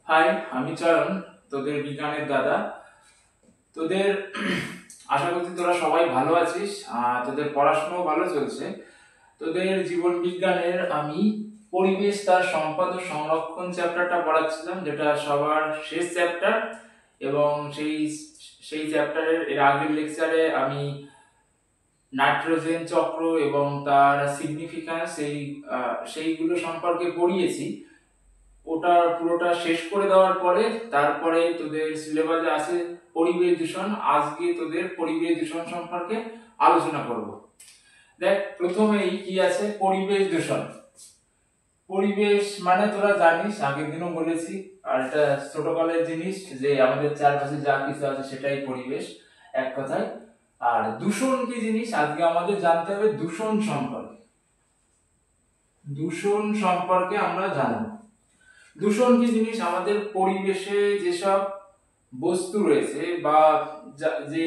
High, আমি চয়ন, তোদের বিজ্ঞানের দাদা। তোদের আশা করছি তোরা সবাই ভালো আছিস, তোদের পড়াশোনাও ভালো চলছে। তোদের জীবন বিজ্ঞানের আমি পরিবেশ তার সম্পদ ও সংরক্ষণ চ্যাপ্টারটা পড়াচ্ছিলাম, যেটা সবার শেষ চ্যাপ্টার। এবং সেই সেই চ্যাপ্টারের আগের লেকচারে আমি নাইট্রোজেন চক্র এবং তার সিগনিফিক্যান্স সেইগুলো সম্পর্কে পড়িয়েছি। ওটা পুরোটা শেষ করে দেওয়ার পরে তারপরে তোদের সিলেবাসে আছে পরিবেশ দূষণ। আজকে তোদের পরিবেশ দূষণ সম্পর্কে আলোচনা করব। দেখ, প্রথমেই কি আছে পরিবেশ দূষণ। পরিবেশ মানে তোরা জানিস, আগের দিনও বলেছি, আর এটা ছোটকালের জিনিস যে আমাদের চারপাশে যা কিছু আছে সেটাই পরিবেশ, এক কথায়। আর দূষণ কি জিনিস আজকে আমাদের জানতে হবে। দূষণ সম্পর্কে আমরা জানবো। দূষণ কি জিনিস, আমাদের পরিবেশে যেসব বস্তু রয়েছে বা যে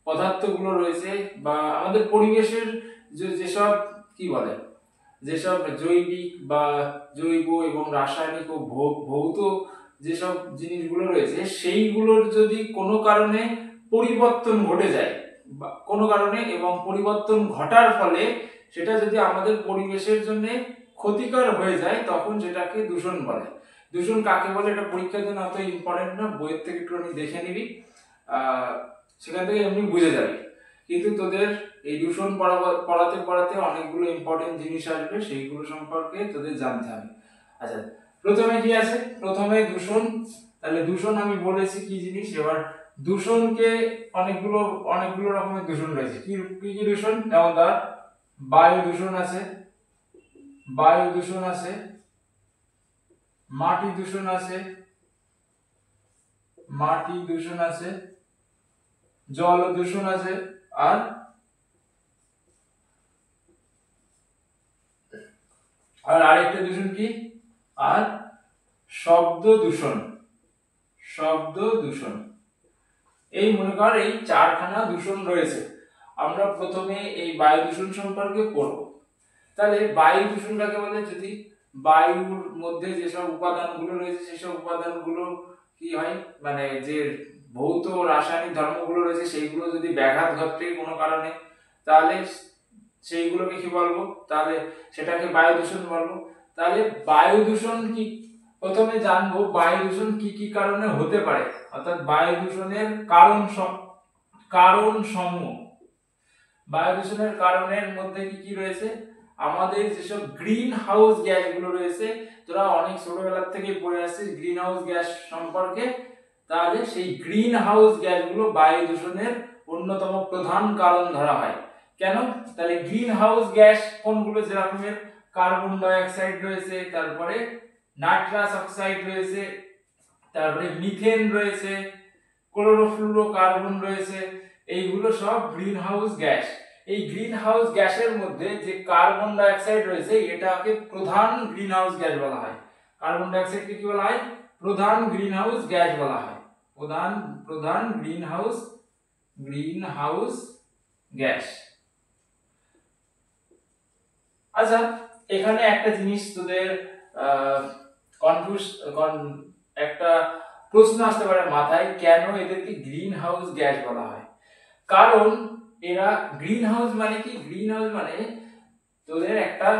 পদার্থগুলো রয়েছে বা আমাদের পরিবেশের যেসব কি বলে, যেসব জৈবিক বা জৈব এবং রাসায়নিক ও ভৌত যেসব জিনিসগুলো রয়েছে, সেইগুলোর যদি কোনো কারণে পরিবর্তন ঘটে যায় বা কোনো কারণে, এবং পরিবর্তন ঘটার ফলে সেটা যদি আমাদের পরিবেশের জন্য ক্ষতিকর হয়ে যায়, তখন সেটাকে দূষণ বলে। দূষণ কাকে বলে এটা পরীক্ষার জন্য অত ইম্পর্টেন্ট না, বইয়ের থেকে একটুখানি দেখে নিবি, সেখান থেকে এমনি বুঝে যাবে। কিন্তু তোদের এই দূষণ পড়াতে পড়াতে অনেকগুলো ইম্পর্টেন্ট জিনিস আসবে, সেইগুলো সম্পর্কে তোদের জানতে হবে। আচ্ছা, প্রথমে কি আছে, প্রথমে দূষণ। তাহলে দূষণ আমি বলেছি কি জিনিস। এবার দূষণকে অনেকগুলো রকমের দূষণ রয়েছে। কি কি দূষণ? যেমন ধর বায়ু দূষণ আছে, মাটি দূষণ আছে, জল দূষণ আছে, আর আরেকটা দূষণ কি, আর শব্দ দূষণ। এই মনে কর এই চারখানা দূষণ রয়েছে। আমরা প্রথমে এই বায়ু দূষণ সম্পর্কে পড়ব। তাহলে বায়ু দূষণ কাকে বলে? যদি বায়ুর মধ্যে যেসব উপাদানগুলো রয়েছে সেসব উপাদানগুলো কি হয়, মানে যে ভৌত রাসায়নিক ধর্মগুলো রয়েছে সেইগুলো যদি ব্যাঘাত ঘটে কোনো কারণে, তাহলে সেইগুলোকে কি বলবো? তাহলে সেটাকে বায়ু দূষণ বলবো। তাহলে বায়ু দূষণ কি, প্রথমে জানবো বায়ু দূষণ কি কি কারণে হতে পারে, অর্থাৎ বায়ু দূষণের কারণ সমূহ। বায়ু দূষণের কারণের মধ্যে কি কি রয়েছে? আমাদের যেসব গ্রিন হাউস গ্যাসগুলো রয়েছে, তোরা অনেক ছোটবেলা থেকে পড়ে আসছিস গ্রিন হাউস গ্যাস সম্পর্কে। তাহলে সেই গ্রিন হাউস গ্যাসগুলো বায়ু দূষণের অন্যতম প্রধান কারণ ধরা হয়। কেন? তাহলে গ্রিন হাউস গ্যাস কোনগুলো? যেরকমের কার্বন ডাই অক্সাইড রয়েছে, তারপরে নাইট্রাস অক্সাইড রয়েছে, তারপরে মিথেন রয়েছে, ক্লোরোফ্লুরোকার্বন রয়েছে। এইগুলো সব গ্রিন হাউস গ্যাস। এই গ্রিন হাউস গ্যাসের মধ্যে যে কার্বন ডাই অক্সাইড রয়েছে, এটাকে প্রধান গ্রিন হাউস গ্যাস বলা হয়। কার্বন ডাই অক্সাইডকে কি বলা হয়? প্রধান গ্রিন হাউস গ্যাস বলা হয়। প্রধান গ্রিন হাউস গ্যাস। আচ্ছা, এখানে একটা জিনিস তোদের একটা প্রশ্ন আসতে পারে মাথায়, কেন এদেরকে গ্রিন হাউস গ্যাস বলা হয়? কারণ এরা গ্রিন হাউস মানে কি? গ্রিন হাউস মানে তোদের একটা,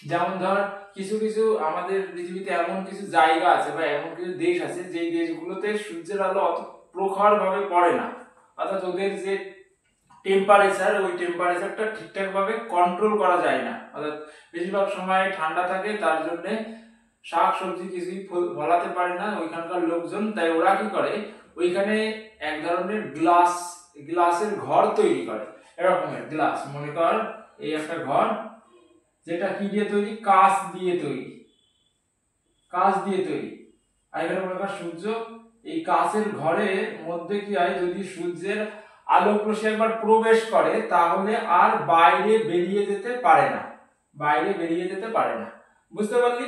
যেমন ধর কিছু কিছু আমাদের পৃথিবীতে এমন কিছু জায়গা আছে বা এমন কিছু দেশ আছে যেই দেশগুলোতে সূর্যের আলো অত প্রখর ভাবে পড়ে না, অর্থাৎ ওদের যে টেম্পারেচার, ওই টেম্পারেচারটা ঠিকঠাক ভাবে কন্ট্রোল করা যায় না, অর্থাৎ বেশিরভাগ সময় ঠান্ডা থাকে, তার জন্য শাক সবজি কিছুই ফলাতে পারে না ওইখানকার লোকজন। তাই ওরা কি করে, ওইখানে এক ধরনের গ্লাসের ঘর তৈরি করে। এরকমের গ্লাস, মনে কর এই একটা ঘর, যেটা কি দিয়ে তৈরি? কাঁচ দিয়ে তৈরি। আর এখানে মনে কর সূর্য, এই কাঁচের ঘরের মধ্যে কি হয়, যদি সূর্যের আলোক রশ্মি একবার প্রবেশ করে তাহলে আর বাইরে বেরিয়ে যেতে পারে না। বুঝতে পারলি?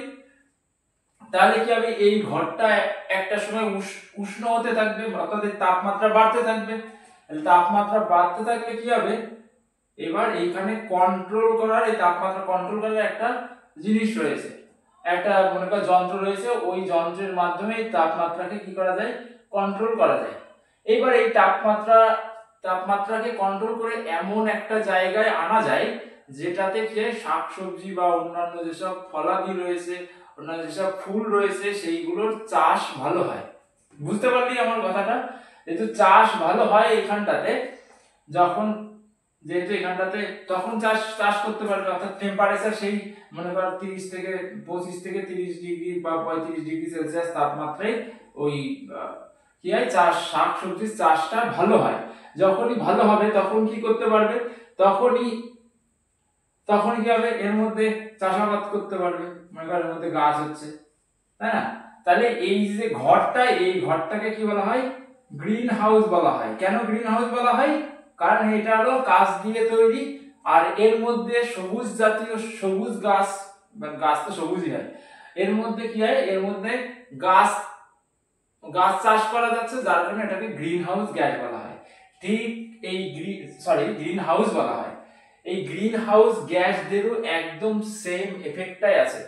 তাহলে কি হবে, এই ঘরটা একটা সময় উষ্ণ হতে থাকবে, অর্থাৎ তাপমাত্রা বাড়তে থাকবে। তাপমাত্রা বাড়তে থাকলে কি হবে, এবার এইখানে কন্ট্রোল করার, এই তাপমাত্রা কন্ট্রোল করার একটা জিনিস রয়েছে, একটা মনে কর যন্ত্র রয়েছে, ওই যন্ত্রের মাধ্যমে তাপমাত্রাকে কি করা যায়, কন্ট্রোল করা যায়। এবার এই তাপমাত্রাকে কন্ট্রোল করে এমন একটা জায়গায় আনা যায় যেটাতে কি শাকসবজি বা অন্যান্য যেসব ফলাদি রয়েছে, অন্যান্য যেসব ফুল রয়েছে সেইগুলোর চাষ ভালো হয়। বুঝতে পারলি আমার কথাটা? যেহেতু চাষ ভালো হয় এইখানটাতে, যখন যেহেতু এখানটাতে তখন চাষ করতে পারবে, অর্থাৎ টেম্পারেচার সেই মনে কর 25 থেকে 30 ডিগ্রি বা 35 ডিগ্রি সেলসিয়াস তাপমাত্রায় ওই কি হয়, শাক সবজির চাষটা ভালো হয়। যখনই ভালো হবে তখন কি করতে পারবে, তখনই কি হবে, এর মধ্যে চাষাবাদ করতে পারবে, মনে কর এর মধ্যে গাছ হচ্ছে, তাই না? তাহলে এই যে ঘরটা, এই ঘরটাকে কি বলা হয়, গ্রিন হাউস বলা হয়। কেন গ্রিন হাউস বলা হয়? কারণ এটা হলো কাঁচ দিয়ে তৈরি, আর এর মধ্যে সবুজ জাতীয় সবুজ গাছ, গাছ তো সবুজই হয়, এর মধ্যে কি হয়, এর মধ্যে গাছ চাষ করা যাচ্ছে, যার কারণে এটাকে গ্রিন হাউস গ্যাস বলা হয়। ঠিক এই গ্রিন হাউস বলা হয়। এই গ্রিন হাউস গ্যাসদেরও একদম সেম এফেক্টটাই আছে।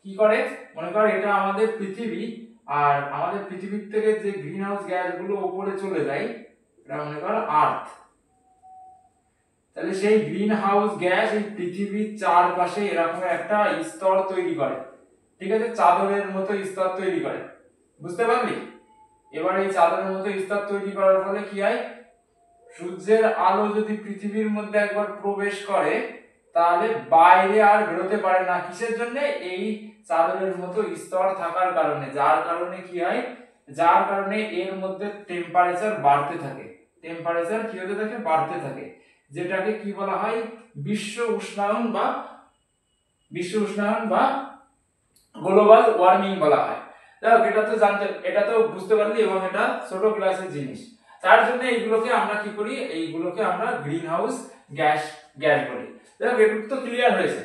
কি করে, মনে কর এটা আমাদের পৃথিবী, আর আমাদের পৃথিবীর থেকে যে গ্রিন হাউস গ্যাসগুলো উপরে চলে যায়, এটা মনে কর আর্থ, তাহলে সেই গ্রিন হাউস গ্যাস এই পৃথিবীর চারপাশে এরকম একটা স্তর তৈরি করে, ঠিক আছে, চাদরের মতো স্তর তৈরি করে। বুঝতে পারলি? এবার এই চাদরের মতো স্তর তৈরি করার ফলে কি হয়, সূর্যের আলো যদি পৃথিবীর মধ্যে একবার প্রবেশ করে তাহলে বাইরে আর বেরোতে পারে না। কিসের জন্য? এই চাদরের মতো স্তর থাকার কারণে, যার কারণে কি হয়, যার কারণে এর মধ্যে টেম্পারেচার বাড়তে থাকে, টেম্পারেচার কি হতে থাকে, বাড়তে থাকে, যেটাকে কি বলা হয়, বিশ্ব উষ্ণায়ন বা গ্লোবাল ওয়ার্মিং বলা হয়। দেখো এটা তো বুঝতে পারলি, এবং এটা ছোট ক্লাসের জিনিস। তার জন্য এইগুলোকে আমরা কি করি, এইগুলোকে আমরা গ্রিন হাউস গ্যাস বলি। দেখো এটুকু তো ক্লিয়ার হয়েছে।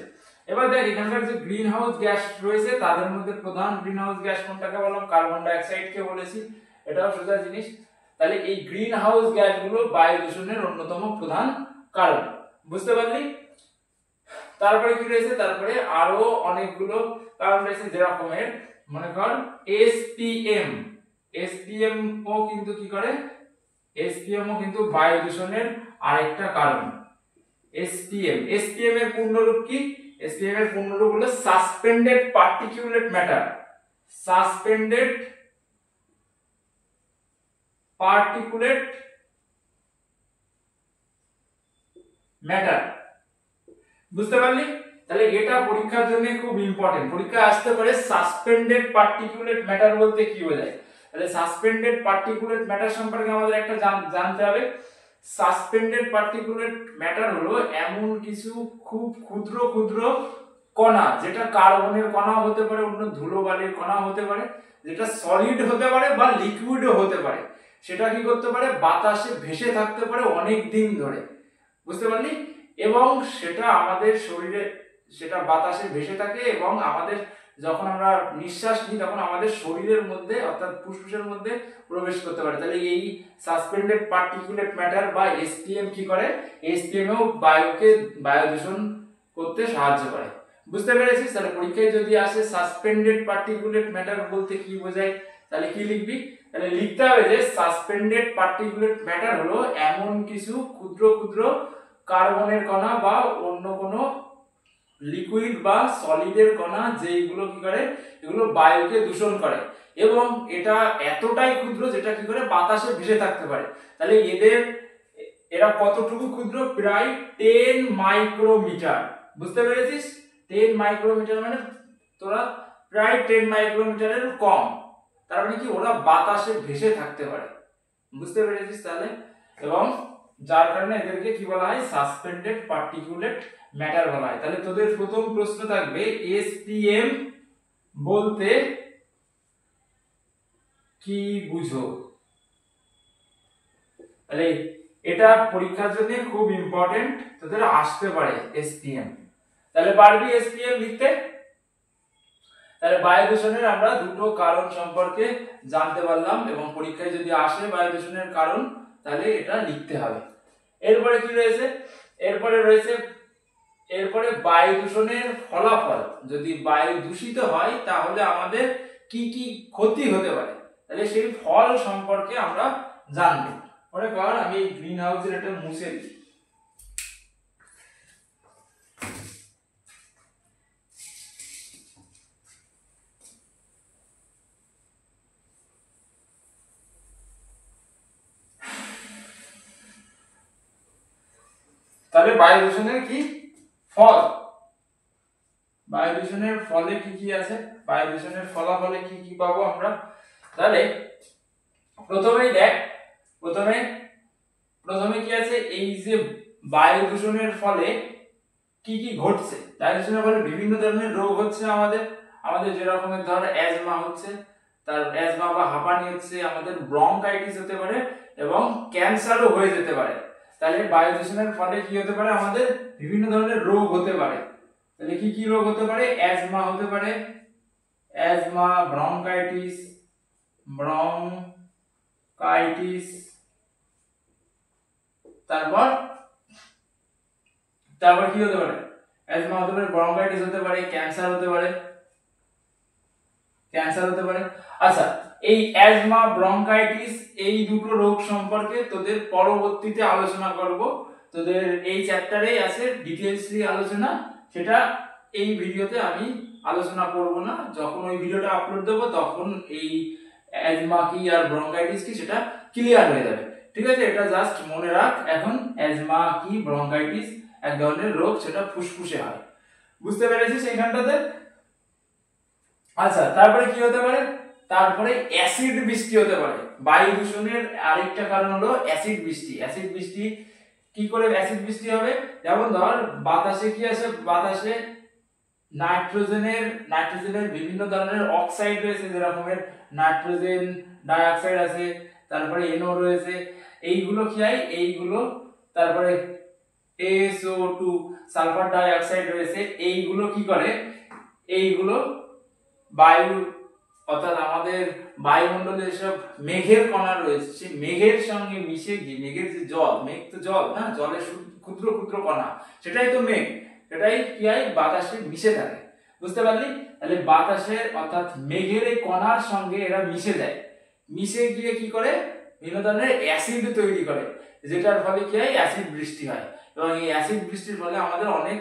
এবার দেখ এখানকার যে গ্রিন হাউস গ্যাস রয়েছে তাদের মধ্যে প্রধান গ্রিন হাউস গ্যাস কোনটাকে বললাম, কার্বন ডাই অক্সাইডকে বলেছি, এটাও সোজা জিনিস। তাহলে এই গ্রিন হাউস গ্যাসগুলো বায়ু দূষণের অন্যতম প্রধান কারণ। বুঝতে পারলি? তারপরে কি রয়েছে, তারপরে আরো অনেকগুলো কারণ রয়েছে, যেরকমের মনে কর এসপিএম ও কিন্তু কি করে, এসপিএম ও কিন্তু বায়ু দূষণের আরেকটা কারণ। এসপিএম এর পূর্ণরূপ কি? এসপিএম এর পূর্ণরূপ হলো suspended particulate matter. Suspended particulate matter. বুঝতে পারলি? তাহলে এটা পরীক্ষার জন্য খুব ইম্পর্টেন্ট, পরীক্ষা আসতে পারে সাসপেন্ডেড পার্টিকুলেট ম্যাটার বলতে কি বোঝায়। তাহলে সাসপেন্ডেড পার্টিকুলেট ম্যাটার সম্পর্কে আমাদের একটা জানতে হবে। সাসপেন্ডেড পার্টিকুলেট ম্যাটার হলো এমন কিছু খুব ক্ষুদ্র ক্ষুদ্র কণা, যেটা কার্বনের কণা হতে পারে, অন্য ধুলোবালির কণা হতে পারে, যেটা সলিড হতে পারে বা লিকুইডও হতে পারে, সেটা কি করতে পারে, বাতাসে ভেসে থাকতে পারে অনেক দিন ধরে। বুঝতে পারলি? এবং সেটা আমাদের শরীরে, সেটা বাতাসে ভেসে থাকে, এবং আমাদের যখন আমরা নিঃশ্বাস নিই তখন আমাদের শরীরের মধ্যে অর্থাৎ ফুসফুসের মধ্যে প্রবেশ করতে পারে। তাহলে এই সাসপেন্ডেড পার্টিকুলেট ম্যাটার বা এসপিএম কি করে, এসপিএম ও বায়ু দূষণ করতে সাহায্য করে। বুঝতে পেরেছিস? তাহলে পরীক্ষায় যদি আসে সাসপেন্ডেড পার্টিকুলেট ম্যাটার বলতে কি বোঝায়, তাহলে কি লিখবি, তাহলে লিখতে হবে যে সাসপেন্ডেড পার্টিকুলেট ম্যাটার হলো এমন কিছু ক্ষুদ্র ক্ষুদ্র কার্বনের কণা বা অন্য কোনো লিকুইড বা সলিডের কণা, যেগুলো কি করে, এগুলো বায়ুকে দূষণ করে, এবং এটা এতটাই ক্ষুদ্র যেটা কি করে বাতাসে ভেসে থাকতে পারে। তাহলে এরা কতটুকু ক্ষুদ্র, প্রায় 10 মাইক্রোমিটার। বুঝতে পেরেছিস? 10 মাইক্রোমিটার মানে তোরা প্রায় 10 মাইক্রোমিটারের কম, তার মানে কি ওরা বাতাসে ভেসে থাকতে পারে। বুঝতে পেরেছিস তাহলে? এবং যার কারণে এদেরকে কি বলা হয়, সাসপেন্ডেড পার্টিকুলেট ম্যাটার বলা হয়। তাহলে তোদের প্রথম প্রশ্ন থাকবে এসপিএম বলতে কি বুঝো। তাহলে এটা পরীক্ষার জন্য খুব ইম্পর্টেন্ট, তোদের আসতে পারে এসপিএম। তাহলে পারবি এসপিএম লিখতে? তাহলে বায়ু দূষণের আমরা দুটো কারণ সম্পর্কে জানতে পারলাম, এবং পরীক্ষায় যদি আসে বায়ু দূষণের কারণ তাহলে এটা লিখতে হবে। এরপরে কি রয়েছে, এরপরে রয়েছে এরপরে বায়ু দূষণের ফলাফল, যদি বায়ু দূষিত হয় তাহলে আমাদের কি কি ক্ষতি হতে পারে, তাহলে সেই ফল সম্পর্কে আমরা জানবো। মনে কর আমি গ্রিন হাউসের এটা মুছে দিই। তাহলে বায়ু দূষণের কি ফল, বায়ু দূষণের ফলে কি কি আছে, বায়ু দূষণের ফলাফলে কি কি পাবো আমরা। তাহলে প্রথমেই দেখ, প্রথমে প্রথমে কি আছে, এই যে বায়ু দূষণের ফলে কি কি ঘটছে। বায়ু দূষণের ফলে বিভিন্ন ধরনের রোগ হচ্ছে আমাদের, আমাদের যে রকমের ধর অ্যাজমা হচ্ছে, তার অ্যাজমা বা হাঁপানি হচ্ছে, আমাদের ব্রঙ্কাইটিস হতে পারে এবং ক্যান্সারও হয়ে যেতে পারে। তাহলে বায়ু দূষণের ফলে কি হতে পারে, আমাদের বিভিন্ন ধরনের রোগ হতে পারে। তাহলে কি কি রোগ হতে পারে, অ্যাজমা হতে পারে, অ্যাজমা, ব্রঙ্কাইটিস, ব্রঙ্কাইটিস, তারপর তারপর কি হতে পারে, অ্যাজমা হতে পারে, ব্রঙ্কাইটিস হতে পারে, ক্যান্সার হতে পারে, ক্যান্সার হতে পারে। আচ্ছা, এই অ্যাজমা, ব্রঙ্কাইটিস এই দুটো রোগ সম্পর্কে তোদের পরবর্তীতে আলোচনা করব। তোদের এই চ্যাপ্টারেই আছে ডিটেইলসলি আলোচনা, সেটা এই ভিডিওতে আমি আলোচনা করব না। যখন ওই ভিডিওটা আপলোড দেব তখন এই অ্যাজমা কি আর ব্রঙ্কাইটিস কি সেটা ক্লিয়ার হয়ে যাবে। ঠিক আছে, এটা জাস্ট মনে রাখ। এখন অ্যাজমা কি, ব্রঙ্কাইটিস এক ধরনের রোগ, সেটা ফুসফুসে হয়। বুঝতে পেরেছিস এইখানটাতে? আচ্ছা, তারপরে কি হতে পারে, তারপরে অ্যাসিড বৃষ্টি হতে পারে। বায়ু দূষণের আরেকটা কারণ হলো অ্যাসিড বৃষ্টি। অ্যাসিড বৃষ্টি কি করে অ্যাসিড বৃষ্টি হবে, যেমন ধর বাতাসে কি আছে, বাতাসে নাইট্রোজেনের বিভিন্ন ধরনের অক্সাইড রয়েছে, যেরকমের নাইট্রোজেন ডাই অক্সাইড আছে, তারপরে NO রয়েছে, এইগুলো কি হয়, এইগুলো তারপরে SO2 সালফার ডাই অক্সাইড রয়েছে, এইগুলো কি করে, এইগুলো বায়ু অর্থাৎ আমাদের বায়ুমণ্ডলে যেসব মেঘের কণা রয়েছে সেই মেঘের সঙ্গে মিশে গিয়ে, মেঘের যে জল, মেঘ তো জল না, জলের ক্ষুদ্র ক্ষুদ্র কণা, সেটাই তো মেঘ, সেটাই কি হয় বাতাসে মিশে থাকে। বুঝতে পারলি? তাহলে বাতাসের অর্থাৎ মেঘের এই কণার সঙ্গে এরা মিশে যায়, মিশে গিয়ে কি করে বিভিন্ন ধরনের অ্যাসিড তৈরি করে, যেটার ফলে কি হয় অ্যাসিড বৃষ্টি হয়। এবং এই অ্যাসিড বৃষ্টির ফলে আমাদের অনেক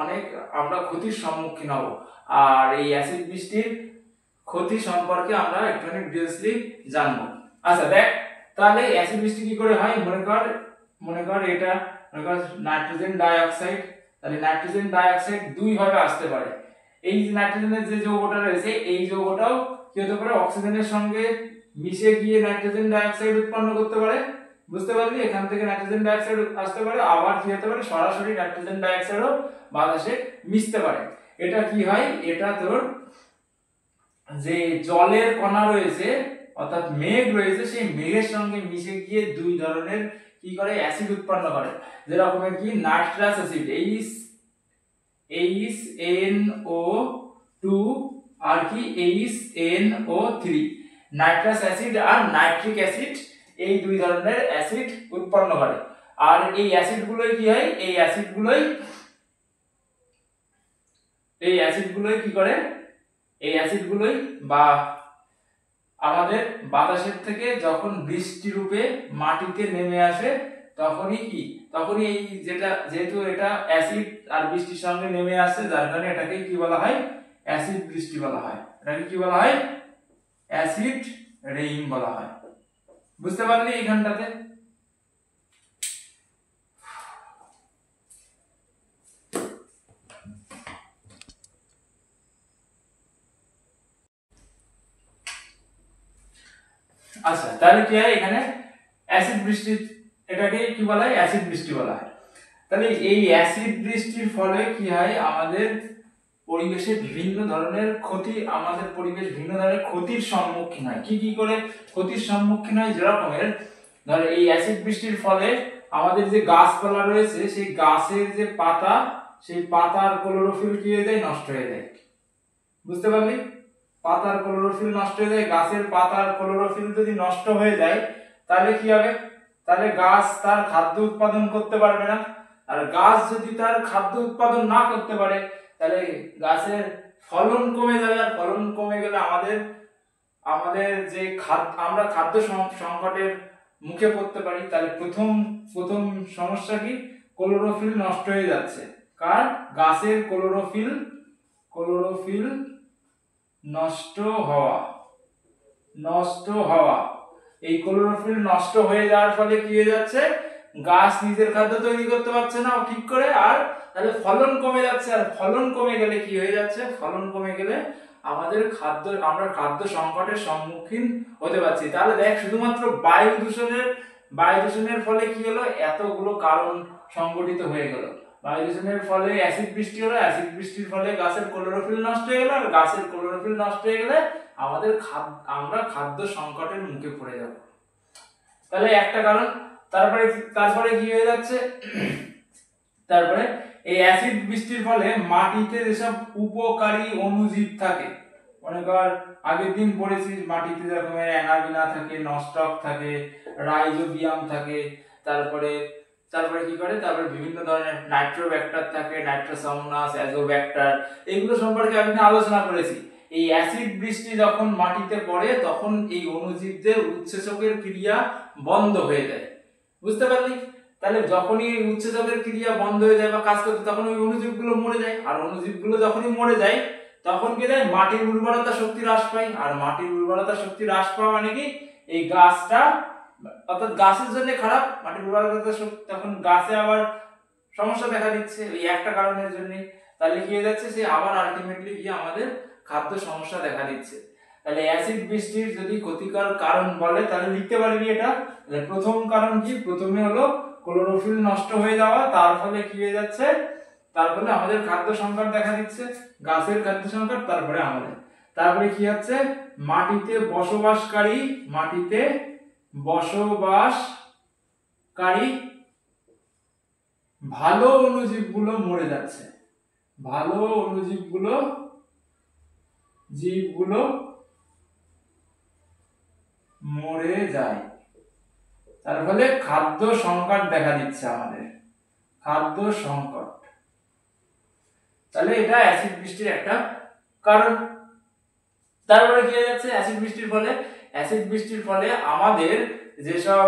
অনেক আমরা ক্ষতির সম্মুখীন হব। আর এই অ্যাসিড বৃষ্টির ক্ষতি সম্পর্কে আমরা একটুখানি ডিটেইলসলি জানবো। আচ্ছা দেখ, তাহলে অ্যাসিড বৃষ্টি কি করে হয়, মনে কর এটা, মনে কর নাইট্রোজেন ডাই অক্সাইড। তাহলে নাইট্রোজেন ডাই অক্সাইড দুই ভাবে আসতে পারে। এই যে নাইট্রোজেনের যে যৌগটা রয়েছে, এই যৌগটাও কি হতে পারে, অক্সিজেনের সঙ্গে মিশে গিয়ে নাইট্রোজেন ডাই অক্সাইড উৎপন্ন করতে পারে। বুঝতে পারলি? এখান থেকে নাইট্রোজেন ডাই অক্সাইড আসতে পারে, আবার কি হতে পারে, সরাসরি নাইট্রোজেন ডাই অক্সাইডও বাতাসে মিশতে পারে। এটা কি হয়, এটা তোর যে জলের কণা রয়েছে অর্থাৎ মেঘ রয়েছে, সেই মেঘের সঙ্গে মিশে গিয়ে দুই ধরনের কি করে অ্যাসিড উৎপন্ন করে, যেরকমের কি নাইট্রাস অ্যাসিড HNO2 আর কি HNO3, নাইট্রাস অ্যাসিড আর নাইট্রিক অ্যাসিড, এই দুই ধরনের অ্যাসিড উৎপন্ন করে। আর এই অ্যাসিডগুলোই কি হয়, এই অ্যাসিডগুলোই কি করে, এই অ্যাসিডগুলোই বা আমাদের বাতাসের থেকে যখন বৃষ্টি রূপে মাটিতে নেমে আসে তখনই কি, তখনই এই যেহেতু এটা অ্যাসিড আর বৃষ্টির সঙ্গে নেমে আসছে, যার কারণে এটাকে কি বলা হয়, অ্যাসিড বৃষ্টি বলা হয়। এটাকে কি বলা হয়, অ্যাসিড রেইন বলা হয়। বুঝতে পারলি এইখানটাতে? আচ্ছা, তাহলে কি হয় এখানে অ্যাসিড বৃষ্টি, এটাকে কি বলা হয়, অ্যাসিড বৃষ্টি বলা হয়। তাহলে এই অ্যাসিড বৃষ্টির ফলে কি হয়, আমাদের পরিবেশে বিভিন্ন ধরনের ক্ষতি, আমাদের পরিবেশ বিভিন্ন ধরনের ক্ষতির সম্মুখীন হয়। কি কি করে ক্ষতির সম্মুখীন হয়, যেরকমের ধর এই অ্যাসিড বৃষ্টির ফলে আমাদের যে গাছপালা রয়েছে সেই গাছের যে পাতা, সেই পাতার ক্লোরোফিল কি হয়ে যায়, নষ্ট হয়ে যায়। বুঝতে পারলি? পাতার ক্লোরোফিল নষ্ট হয়ে যায়। গাছের পাতার ক্লোরোফিল যদি নষ্ট হয়ে যায় তাহলে কি হবে, তাহলে গাছ তার খাদ্য উৎপাদন করতে পারবে না। আর গাছ যদি তার খাদ্য উৎপাদন না করতে পারে তাহলে গাছের ফলন কমে যাবে, আর ফলন কমে গেলে আমাদের আমাদের যে আমরা খাদ্য সংকটের মুখে পড়তে পারি। তাহলে প্রথম প্রথম সমস্যা কি, ক্লোরোফিল নষ্ট হয়ে যাচ্ছে। কার? গাছের ক্লোরোফিল ক্লোরোফিল নষ্ট হওয়া নষ্ট হওয়া এই ক্লোরোফিল নষ্ট হয়ে যাওয়ার ফলে কি হয়ে যাচ্ছে, গাছ নিজের খাদ্য তৈরি করতে পারছে না ঠিক করে, আর তাহলে ফলন কমে যাচ্ছে। আর ফলন কমে গেলে কি হয়ে যাচ্ছে, ফলন কমে গেলে আমাদের আমরা খাদ্য সংকটের সম্মুখীন হতে পারছি। তাহলে দেখ, শুধুমাত্র বায়ু দূষণের ফলে কি হলো, এতগুলো কারণ সংগঠিত হয়ে গেল। বায়ু দূষণের ফলে অ্যাসিড বৃষ্টি হলো, অ্যাসিড বৃষ্টির ফলে গাছের ক্লোরোফিল নষ্ট হয়ে গেল, আর গাছের ক্লোরোফিল নষ্ট হয়ে গেলে আমরা খাদ্য সংকটের মুখে পড়ে যাব। তাহলে একটা কারণ। তারপরে কি হয়ে যাচ্ছে, তারপরে এই অ্যাসিড বৃষ্টির ফলে মাটিতে যেসব উপকারী অণুজীব থাকে, মনে কর আগের দিন পড়েছিস মাটিতে যেরকম অ্যানাবিনা থাকে, নস্টক থাকে, রাইজোবিয়াম থাকে, তারপরে কি করে, তারপরে বিভিন্ন ধরনের নাইট্রোব্যাক্টার থাকে, নাইট্রোসামোনাস, অ্যাজোব্যাক্টার, এগুলো সম্পর্কে আমি আলোচনা করেছি। এই অ্যাসিড বৃষ্টি যখন মাটিতে পড়ে তখন এই অণুজীবদের উৎসেচকের ক্রিয়া বন্ধ হয়ে যায়। বুঝতে পারলি? তাহলে যখনই উৎসেচকের ক্রিয়া বন্ধ হয়ে যায় বা কাজ করতে, তখন ওই অণুজীবগুলো মরে যায়। আর অণুজীবগুলো যখনই মরে যায় তখন কি দেয়, মাটির উর্বরতা শক্তি হ্রাস পায়। আর মাটির উর্বরতা শক্তি হ্রাস পাওয়া মানে কি, এই গাছটা, অর্থাৎ গাছের জন্য খারাপ, মাটির উর্বরতা শক্তি, তখন গাছে আবার সমস্যা দেখা দিচ্ছে এই একটা কারণের জন্য। তাহলে কি হয়ে যাচ্ছে, সে আবার আলটিমেটলি গিয়ে আমাদের খাদ্য সমস্যা দেখা দিচ্ছে। তাহলে অ্যাসিড বৃষ্টির যদি ক্ষতিকর কারণ বলে তাহলে লিখতে পারবি এটা। তাহলে প্রথম কারণ কি, প্রথমে হলো ক্লোরোফিল নষ্ট হয়ে যাওয়া, তার ফলে কি হয়ে যাচ্ছে, তার ফলে আমাদের খাদ্য সংকট দেখা দিচ্ছে, গাছের খাদ্য সংকট। তারপরে কি হচ্ছে, মাটিতে বসবাসকারী ভালো অণুজীবগুলো মরে যাচ্ছে, ভালো জীবগুলো মরে যায়। তার ফলে খাদ্য সংকট দেখা দিচ্ছে আমাদের, খাদ্য সংকট। তাহলে এটা অ্যাসিড বৃষ্টির একটা কারণ। তারপরে কি হয়ে যাচ্ছে, অ্যাসিড বৃষ্টির ফলে আমাদের যেসব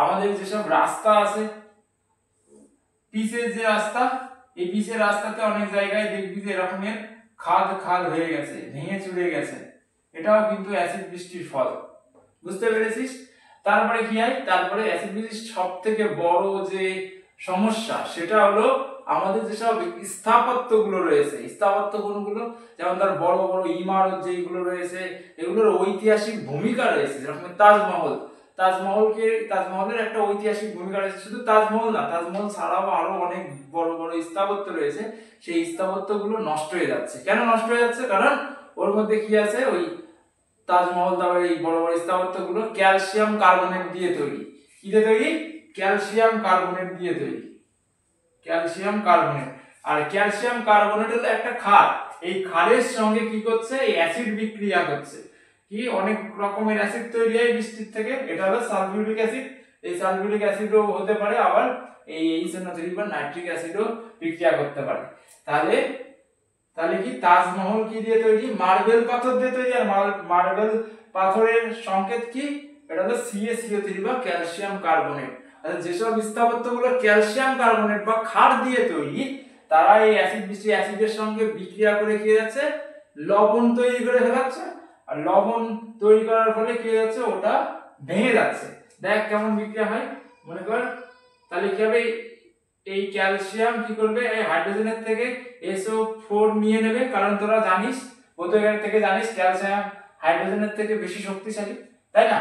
আমাদের যেসব রাস্তা আছে, পিচের যে রাস্তা, এই পিচের রাস্তাতে অনেক জায়গায় দেখবি যে এরকমের খাদ হয়ে গেছে, ভেঙে চুরে গেছে, এটাও কিন্তু অ্যাসিড বৃষ্টির ফল। বুঝতে পেরেছিস? তারপরে কি হয়, তারপরে অ্যাসিড বৃষ্টির সব থেকে বড় যে সমস্যা সেটা হলো আমাদের যেসব স্থাপত্যগুলো রয়েছে, স্থাপত্য কোনগুলো, যেমন তার বড় বড় ইমারত যেগুলো রয়েছে, এগুলোর ঐতিহাসিক ভূমিকা রয়েছে। যেরকম তাজমহলের একটা ঐতিহাসিক ভূমিকা রয়েছে। শুধু তাজমহল না, তাজমহল ছাড়াও আরো অনেক বড় বড় স্থাপত্য রয়েছে। সেই স্থাপত্যগুলো নষ্ট হয়ে যাচ্ছে। কেন নষ্ট হয়ে যাচ্ছে? কারণ ওর মধ্যে কি আছে, ওই তাজমহল, তারপরে এই বড় বড় স্থাপত্যগুলো ক্যালসিয়াম কার্বনেট দিয়ে তৈরি। কি দিয়ে তৈরি? ক্যালসিয়াম কার্বনেট দিয়ে তৈরি, ক্যালসিয়াম কার্বনেট। আর ক্যালসিয়াম কার্বনেট হলো একটা ক্ষার। এই ক্ষারের সঙ্গে কি করছে, এই অ্যাসিড বিক্রিয়া করছে। কি অনেক রকমের অ্যাসিড তৈরি হয় বৃষ্টির থেকে, এটা হলো সালফিউরিক অ্যাসিড। এই সালফিউরিক অ্যাসিডও হতে পারে, আবার এই HNO3 বা নাইট্রিক অ্যাসিডও বিক্রিয়া করতে পারে। তাহলে কি তাজমহল কি দিয়ে তৈরি? মার্বেল পাথর দিয়ে তৈরি। আর মার্বেল পাথরের সংকেত কি? এটা হলো CaCO3 বা ক্যালসিয়াম কার্বনেট। অর্থাৎ যেসব স্থাপত্যগুলো ক্যালসিয়াম কার্বনেট বা ক্ষার দিয়ে তৈরি, তারা এই অ্যাসিডের সঙ্গে বিক্রিয়া করে কি যাচ্ছে, লবণ তৈরি করে ফেলাচ্ছে। আর লবণ তৈরি করার ফলে কি যাচ্ছে, ওটা ভেঙে যাচ্ছে। দেখ কেমন বিক্রিয়া হয়, মনে কর। তাহলে কি হবে, এই ক্যালসিয়াম কি করবে, এই হাইড্রোজেনের থেকে SO4 নিয়ে নেবে। কারণ তোরা জানিস, ভৌতবিজ্ঞান থেকে জানিস, ক্যালসিয়াম হাইড্রোজেনের থেকে বেশি শক্তিশালী, তাই না?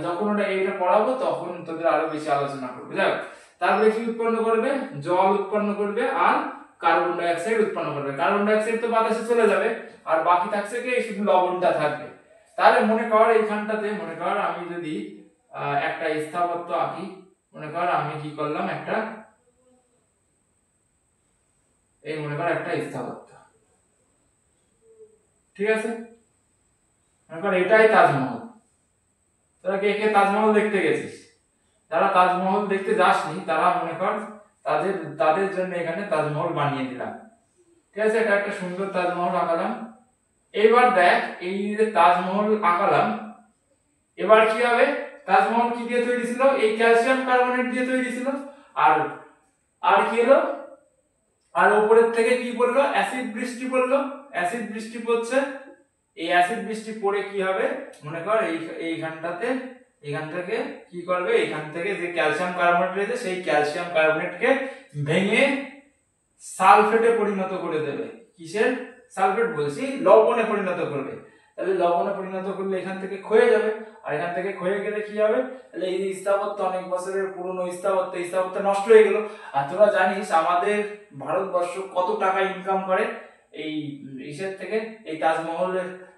যখন এটা পড়াবো তখন তোদের আরো বেশি আলোচনা করবো। যাক, তারপরে কি উৎপন্ন করবে, জল উৎপন্ন করবে আর কার্বন ডাই অক্সাইড উৎপন্ন করবে। কার্বন ডাই অক্সাইড তো বাতাসে চলে যাবে, আর বাকি থাকছে কি, শুধু লবণটা থাকবে। তাহলে মনে কর এইখানটাতে, মনে কর আমি যদি একটা স্থাপত্য আঁকি, মনে কর আমি কি করলাম, একটা স্থাপত্য, ঠিক আছে? মনে কর এটাই তাজমহল। তোরা কে কে তাজমহল দেখতে গেছিস? যারা তাজমহল দেখতে যাসনি তারা মনে কর তাদের তাদের জন্য এখানে তাজমহল বানিয়ে দিলাম। ঠিক আছে, এটা একটা সুন্দর তাজমহল আঁকালাম। এবার দেখ, এই যে তাজমহল আঁকালাম, এবার কি হবে? তাজমহল কি দিয়ে তৈরি ছিল? এই ক্যালসিয়াম কার্বনেট দিয়ে তৈরি ছিল। আর আর কি হলো? আর উপরের থেকে কি পড়লো? অ্যাসিড বৃষ্টি পড়লো। অ্যাসিড বৃষ্টি পড়ছে, এই অ্যাসিড বৃষ্টি পড়ে কি হবে? মনে কর এইখানটাতে, এখান থেকে কি করবে? এখান থেকে যে ক্যালসিয়াম কার্বনেট রয়েছে সেই ক্যালসিয়াম কার্বনেটকে ভেঙে সালফেটে পরিণত করে দেবে। কিসের সালফেট বলছি? লবণে পরিণত করবে। তাহলে লবণে পরিণত করলে এখান থেকে ক্ষয়ে যাবে, আর এখান থেকে ক্ষয়ে গেলে কি হবে? তাহলে এই স্থাপত্য অনেক বছরের পুরনো স্থাপত্য নষ্ট হয়ে গেল। আর তোরা জানিস আমাদের ভারতবর্ষ কত টাকা ইনকাম করে এই ইসের থেকে, এই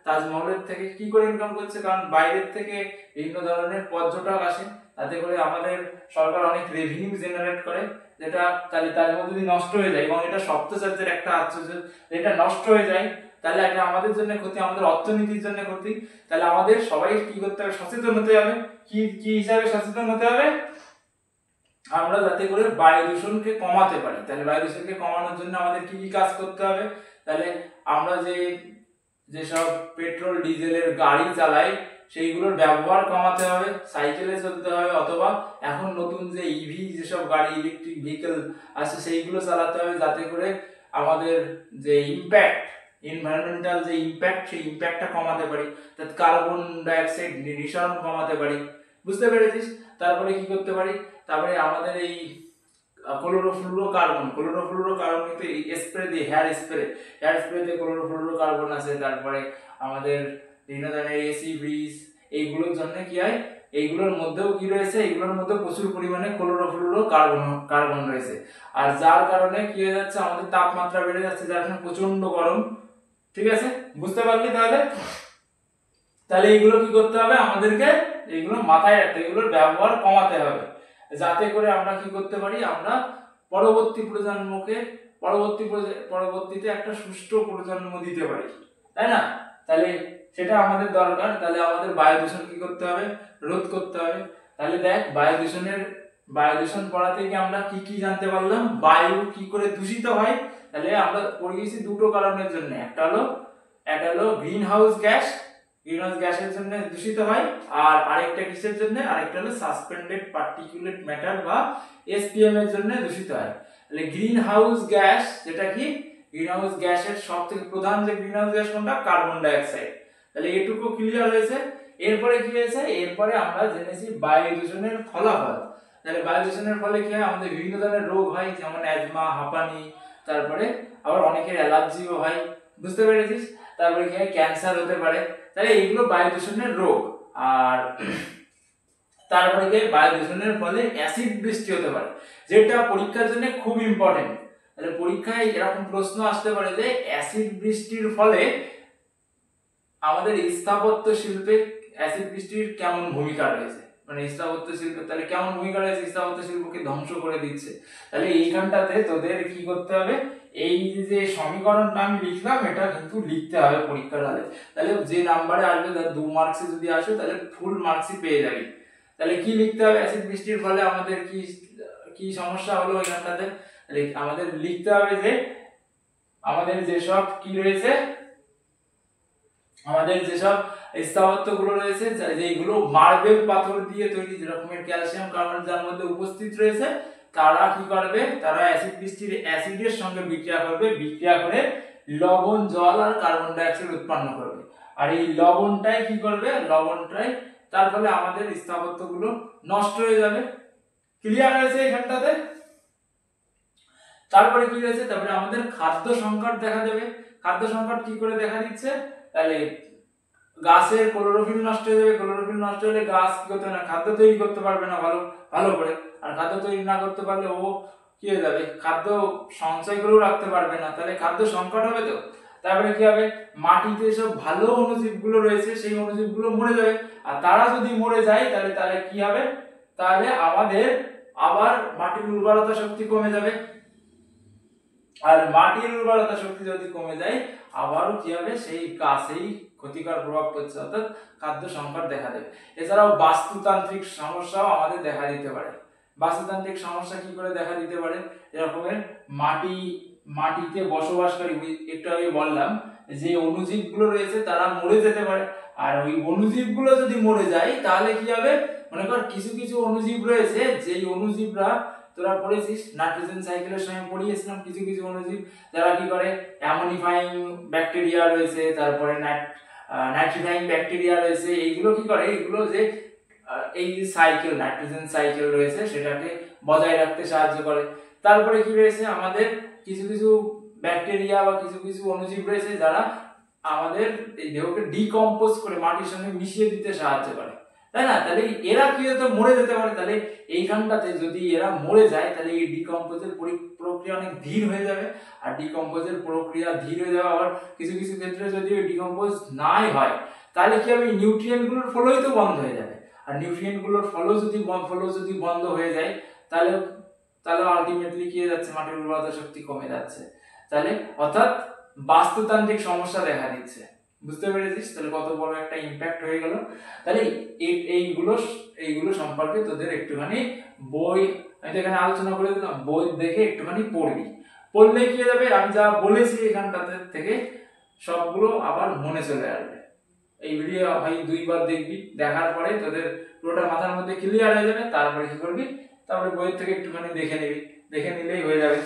তাজমহলের থেকে কি করে ইনকাম করছে? কারণ বাইরের থেকে বিভিন্ন ধরনের পর্যটক আসে, তাতে করে আমাদের সরকার অনেক রেভিনিউ জেনারেট করে। যেটা তাহলে তাজমহল যদি নষ্ট হয়ে যায়, এবং এটা সপ্তচার্যের একটা আশ্চর্য, এটা নষ্ট হয়ে যায় তাহলে এটা আমাদের জন্য ক্ষতি, আমাদের অর্থনীতির জন্য ক্ষতি। তাহলে আমাদের সবাই কি করতে হবে? সচেতন হতে হবে। কি কি হিসাবে সচেতন হতে হবে? আমরা যাতে করে বায়ু দূষণকে কমাতে পারি। তাহলে বায়ু দূষণকে কমানোর জন্য আমাদের কি কি কাজ করতে হবে? তাহলে আমরা যেসব পেট্রোল ডিজেলের গাড়ি চালাই সেইগুলোর ব্যবহার কমাতে হবে, সাইকেলে চলতে হবে, অথবা এখন নতুন যে ইভি যেসব গাড়ি, ইলেকট্রিক ভেহিকেল আছে সেইগুলো চালাতে হবে, যাতে করে আমাদের যে ইম্প্যাক্ট, এনভায়রনমেন্টাল যে ইম্প্যাক্ট, সেই ইম্প্যাক্টটা কমাতে পারি, তাতে কার্বন ডাইঅক্সাইড নিঃসরণ কমাতে পারি। বুঝতে পেরেছিস? তারপরে কি করতে পারি? তারপরে আমাদের এই ক্লোরোফ্লুরোকার্বন কিন্তু স্প্রে দিয়ে, হেয়ার স্প্রেতে ক্লোরোফ্লুরোকার্বন আছে। তারপরে আমাদের বিভিন্ন ধরনের এসি ব্রিজ, এইগুলোর জন্য কি হয়? এইগুলোর মধ্যেও কি রয়েছে? এইগুলোর মধ্যে প্রচুর পরিমাণে কার্বন রয়েছে। আর যার কারণে কি হয়ে যাচ্ছে? আমাদের তাপমাত্রা বেড়ে যাচ্ছে, যার কারণে প্রচন্ড গরম। ঠিক আছে, বুঝতে পারলি? তাহলে এইগুলো কি করতে হবে? আমাদেরকে এইগুলো মাথায় রাখতে, এগুলোর ব্যবহার কমাতে হবে, যাতে করে আমরা কি করতে পারি? আমরা পরবর্তী প্রজন্মকে পরবর্তীতে একটা সুষ্ঠু প্রজন্ম দিতে পারি, তাই না? তাহলে সেটা আমাদের দরকার। তাহলে আমাদের বায়ু দূষণ কি করতে হবে? রোধ করতে হবে। তাহলে দেখ, বায়ু দূষণ পড়াতে গিয়ে আমরা কি কি জানতে পারলাম? বায়ু কি করে দূষিত হয়? তাহলে আমরা পড়িয়েছি দুটো কারণের জন্য। একটা হলো গ্রিন হাউস গ্যাসের জন্য দূষিত হয়, আর আরেকটা কিসের জন্য? আরেকটা হলো সাসপেন্ডেড পার্টিকুলেট ম্যাটার বা এসপিএম এর জন্য দূষিত হয়। তাহলে গ্রিন হাউস গ্যাস, যেটা কি? গ্রিন হাউস গ্যাসের সবথেকে প্রধান যে গ্রিন হাউস গ্যাস কোনটা? Carbon dioxide. তাহলে এটুকু ক্লিয়ার হয়েছে। এরপরে কি হয়েছে? এরপরে আমরা জেনেছি বায়ু দূষণের ফলাফল। তাহলে বায়ু দূষণের ফলে কি হয়? আমাদের বিভিন্ন ধরনের রোগ হয়, যেমন অ্যাজমা, হাঁপানি, তারপরে আবার অনেকের অ্যালার্জিও হয়। বুঝতে পেরেছিস? তারপরে কি হয়? ক্যান্সার হতে পারে। তাহলে এইগুলো বায়ু দূষণের রোগ। আর তারপরে কি? বায়ু দূষণের ফলে অ্যাসিড বৃষ্টি হতে পারে, যেটা পরীক্ষার জন্য খুব ইম্পর্টেন্ট। তাহলে পরীক্ষায় এরকম প্রশ্ন আসতে পারে যে অ্যাসিড বৃষ্টির ফলে আমাদের স্থাপত্য শিল্পে অ্যাসিড বৃষ্টির কেমন ভূমিকা রয়েছে, মানে স্থাপত্য শিল্পে তাহলে কেমন ভূমিকা রয়েছে? স্থাপত্য শিল্পকে ধ্বংস করে দিচ্ছে। তাহলে এইখানটাতে তোদের কি করতে হবে? এই যে সমীকরণটা আমি লিখলাম, এটা কিন্তু লিখতে হবে পরীক্ষার হলে। তাহলে যে নাম্বারে আসবে, 2 মার্কসে যদি আসে তাহলে ফুল মার্কসই পেয়ে যাবি। তাহলে কি লিখতে হবে? অ্যাসিড বৃষ্টির ফলে আমাদের কি কি সমস্যা হলো এখানটাতে? আমাদের লিখতে হবে যে আমাদের যেসব কি রয়েছে, আমাদের যেসব স্থাপত্যগুলো রয়েছে, যেগুলো মার্বেল পাথর দিয়ে তৈরি, যে রকমের ক্যালসিয়াম কার্বনেট যার মধ্যে উপস্থিত রয়েছে, তারা কি করবে? তারা অ্যাসিড বৃষ্টির অ্যাসিডের সঙ্গে বিক্রিয়া করবে, বিক্রিয়া করে লবণ, জল আর কার্বন ডাইঅক্সাইড উৎপন্ন করবে। আর এই লবণটাই কি করবে? তার ফলে আমাদের স্থাপত্যগুলো নষ্ট হয়ে যাবে। ক্লিয়ার হয়েছে এখানটাতে? তারপরে কি হয়েছে? তারপরে আমাদের খাদ্য সংকট দেখা দেবে। খাদ্য সংকট কি করে দেখা দিচ্ছে? তাহলে গাছের ক্লোরোফিল নষ্ট হয়ে যাবে। ক্লোরোফিল নষ্ট হলে গাছ কি করতে না, খাদ্য তৈরি করতে পারবে না ভালো করে। আর খাদ্য তৈরি না করতে পারলে ও কি হয়ে যাবে? খাদ্য সঞ্চয় করেও রাখতে পারবে না, তাহলে খাদ্য সংকট হবে। তো তারপরে কি হবে? মাটিতে সব ভালো অণুজীবগুলো রয়েছে, সেই অণুজীবগুলো মরে যাবে। আর তারা যদি মরে যায় তাহলে কি হবে? তাহলে আমাদের আবার মাটির উর্বরতা শক্তি কমে যাবে। আর মাটির উর্বরতা শক্তি যদি কমে যায়, আবারও কি হবে? সেই গাছেই ক্ষতিকর প্রভাব পড়ছে, অর্থাৎ খাদ্য সংকট দেখা দেবে। এছাড়াও বাস্তুতান্ত্রিক সমস্যাও আমাদের দেখা দিতে পারে। বাস্তুতান্ত্রিক সমস্যা কি করে দেখা দিতে পারে, এরকমের মাটিতে বসবাসকারী, একটু আগে বললাম যে অণুজীবগুলো রয়েছে তারা মরে যেতে পারে। আর ওই অণুজীবগুলো যদি মরে যায় তাহলে কি হবে, মনে কর কিছু কিছু অণুজীব রয়েছে, যেই অণুজীবরা তোরা পড়েছিস নাইট্রোজেন সাইকেলের সময় পড়িয়েছিলাম, কিছু কিছু অণুজীব যারা কি করে অ্যামোনিফাইং ব্যাকটেরিয়া রয়েছে, তারপরে নাইট্রিফাইং ব্যাকটেরিয়া রয়েছে, এইগুলো কি করে, এগুলো যে এই যে সাইকেল নাইট্রোজেন সাইকেল রয়েছে সেটাকে বজায় রাখতে সাহায্য করে। তারপরে কি রয়েছে, আমাদের কিছু কিছু ব্যাকটেরিয়া বা কিছু কিছু অণুজীব রয়েছে যারা আমাদের এই দেহকে ডিকম্পোজ করে মাটির সঙ্গে মিশিয়ে দিতে সাহায্য করে, তাই না? তাহলে এরা কি হতে মরে যেতে পারে, তাহলে এইখানটাতে যদি এরা মরে যায় তাহলে এই ডিকম্পোজের প্রক্রিয়া অনেক ধীর হয়ে যাবে। আর ডিকম্পোজের প্রক্রিয়া ধীর হয়ে যাবে, আবার কিছু কিছু ক্ষেত্রে যদি ডিকম্পোজ নাই হয় তাহলে কি হবে, নিউট্রিয়েন্ট গুলোর ফ্লোই তো বন্ধ হয়ে যাবে। আর নিউট্রিয়েন্ট গুলোর ফ্লো যদি বন্ধ হয়ে যায় তাহলে আলটিমেটলি কি হয়ে যাচ্ছে, মাটির উর্বরতা শক্তি কমে যাচ্ছে। তাহলে অর্থাৎ বাস্তুতান্ত্রিক সমস্যা দেখা দিচ্ছে, বুঝতে পেরেছিস? তাহলে কত বড় একটা ইম্প্যাক্ট হয়ে গেল। তাহলে এইগুলো সম্পর্কে তোদের একটুখানি বই আমি এখানে আলোচনা করে দিলাম, বই দেখে একটুখানি পড়লে কি হয়ে যাবে, আমি যা বলেছি এখানটাতে থেকে সবগুলো আবার মনে চলে আসবে। এই ভিডিও হয় 2 বার দেখবি, দেখার পরে তোদের পুরোটা মাথার মধ্যে ক্লিয়ার হয়ে যাবে। তারপরে কি করবি, তারপরে বইয়ের থেকে একটুখানি দেখে নিবি, দেখে নিলেই হয়ে যাবে।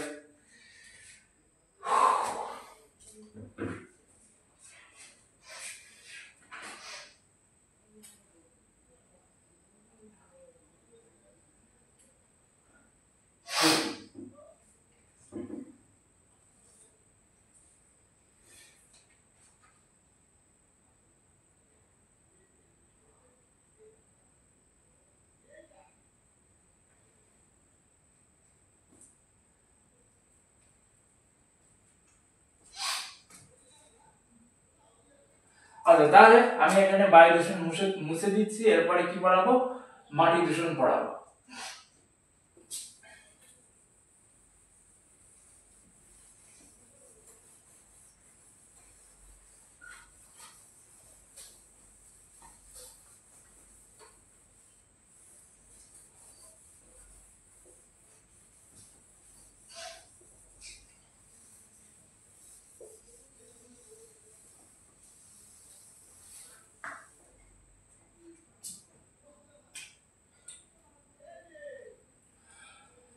আচ্ছা, তাহলে আমি এখানে বায়ু দূষণ মুছে দিচ্ছি, এরপরে কি পড়াবো, মাটি দূষণ পড়াবো।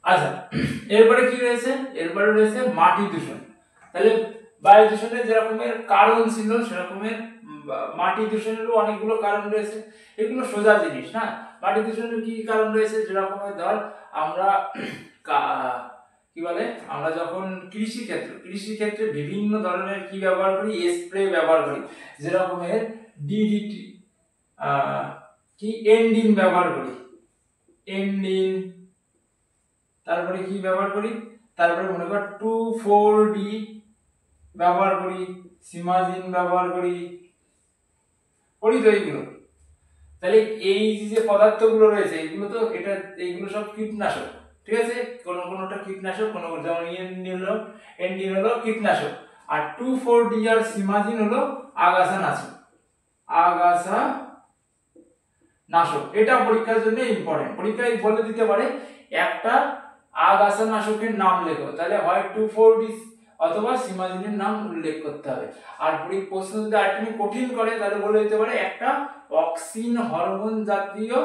আচ্ছা, এরপরে কি রয়েছে, এরপরে রয়েছে মাটি দূষণ। তাহলে বায়ু দূষণের যেরকমের কারণ ছিল সেরকমের মাটি দূষণেরও অনেকগুলো কারণ রয়েছে। এগুলো সোজা জিনিস না। মাটি দূষণের কি কারণ রয়েছে, যেরকমের ধর আমরা কি বলে, আমরা যখন কৃষি ক্ষেত্রে বিভিন্ন ধরনের কি ব্যবহার করি, স্প্রে ব্যবহার করি, যেরকমের ডিডিটি কি এন্ডিন ব্যবহার করি, এন্ডিন, তারপরে কি ব্যবহার করি, তারপরে মনে কর 2,4-D ব্যবহার করি, সিমাজিন ব্যবহার করি তো এইগুলো। তাহলে এই যে পদার্থগুলো রয়েছে এইগুলো সব কীটনাশক, ঠিক আছে? কোনটা কীটনাশক, যেমন এন্ডিন হলো কীটনাশক, আর 2,4-D আর সিমাজিন হলো আগাছা নাশক। এটা পরীক্ষার জন্য ইম্পর্টেন্ট। পরীক্ষায় বলে দিতে পারে একটা আগাছা নাশকের নাম লেখো, তাহলে হয় 2,4-D অথবা সিমাজিনের নাম উল্লেখ করতে হবে। আর প্রশ্ন যদি আরেকটু কঠিন করে তাহলে বলে দিতে পারে একটা অক্সিন হরমোন জাতীয়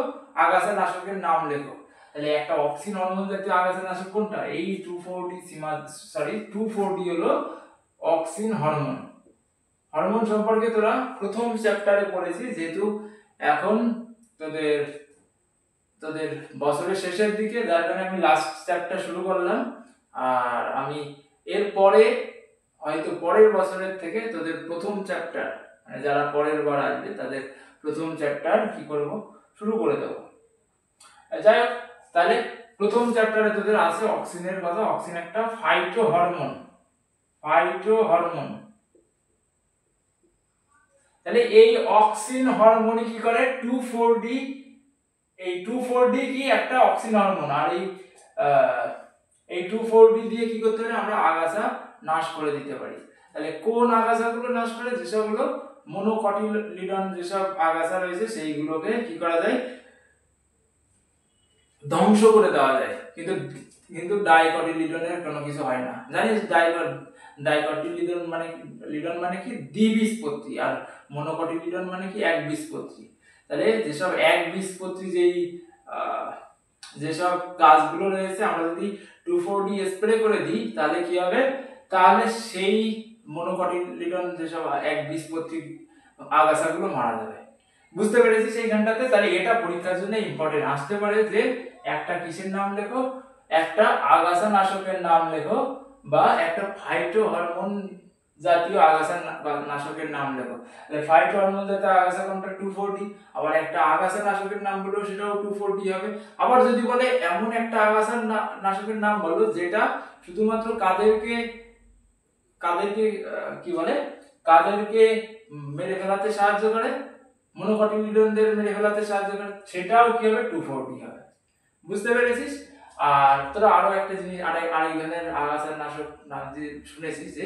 আগাছা নাশকের নাম লেখো। তাহলে একটা অক্সিন হরমোন জাতীয় আগাছা নাশক কোনটা, এই 2,4-D হলো অক্সিন হরমোন সম্পর্কে তোরা প্রথম চ্যাপ্টারে পড়েছিস, যেহেতু এখন তোদের বছরের শেষের দিকে, যার কারণে আমি লাস্ট চ্যাপ্টার শুরু করলাম। আর আমি এরপরে হয়তো পরের বছরের থেকে তোদের প্রথম চ্যাপ্টার, মানে যারা পরের বার আসবে তাদের প্রথম চ্যাপ্টার কি করব, শুরু করে দেব। যাই হোক, তাহলে প্রথম চ্যাপ্টারে তোদের আছে অক্সিনের কথা। অক্সিন একটা ফাইটো হরমোন। তাহলে এই অক্সিন হরমোন কি করে, 2,4-D, এই 2,4-D কি একটা অক্সিন হরমোন। আর এই 2,4-D দিয়ে কি করতে পারি, আমরা আগাছা নাশ করে দিতে পারি। তাহলে কোন আগাছাগুলো নাশ করে, যেসব হলো মনোকটিলিডন যেসব আগাছা রয়েছে সেইগুলোকে কি করা যায়, ধ্বংস করে দেওয়া যায়। কিন্তু কিন্তু ডাইকটিলিডনের কোনো কিছু হয় না। জানিস ডাইকটিলিডন মানে লিডন মানে কি দ্বিবীজপত্রী, আর মনোকটিলিডন মানে কি একবীজপত্রী। তাহলে যেসব একবীজপত্রী যেসব গাছগুলো রয়েছে আমরা যদি 2,4-D স্প্রে করে দিই তাহলে কি হবে, তাহলে সেই মনোকটিলিডন যেসব একবীজপত্রী আগাছাগুলো মারা যাবে। বুঝতে পেরেছি সেইখানটাতে? তাহলে এটা পরীক্ষার জন্য ইম্পর্টেন্ট আসতে পারে যে একটা কিসের নাম লেখো, একটা আগাছা নাশকের নাম লেখো, বা একটা ফাইটো হরমোন জাতীয় আগাছা নাশকের নাম লেখো। তাহলে ফাইটো হরমোন জাতীয় আগাছা কোনটা, 2,4-D। আবার একটা আগাছা নাশকের নাম বলো, সেটাও 2,4-D হবে। আবার যদি বলে এমন একটা আগাছা নাশকের নাম বলো যেটা শুধুমাত্র কাদেরকে কি বলে, কাদেরকে মেরে ফেলাতে সাহায্য করে, মনোকটিলিডনদের মেরে ফেলাতে সাহায্য করে, সেটাও কি হবে, 2,4-D হবে। বুঝতে পেরেছিস? আর তোরা আরো একটা জিনিস, আরেক ধরনের আগাছা নাশক নাম যে শুনেছিস যে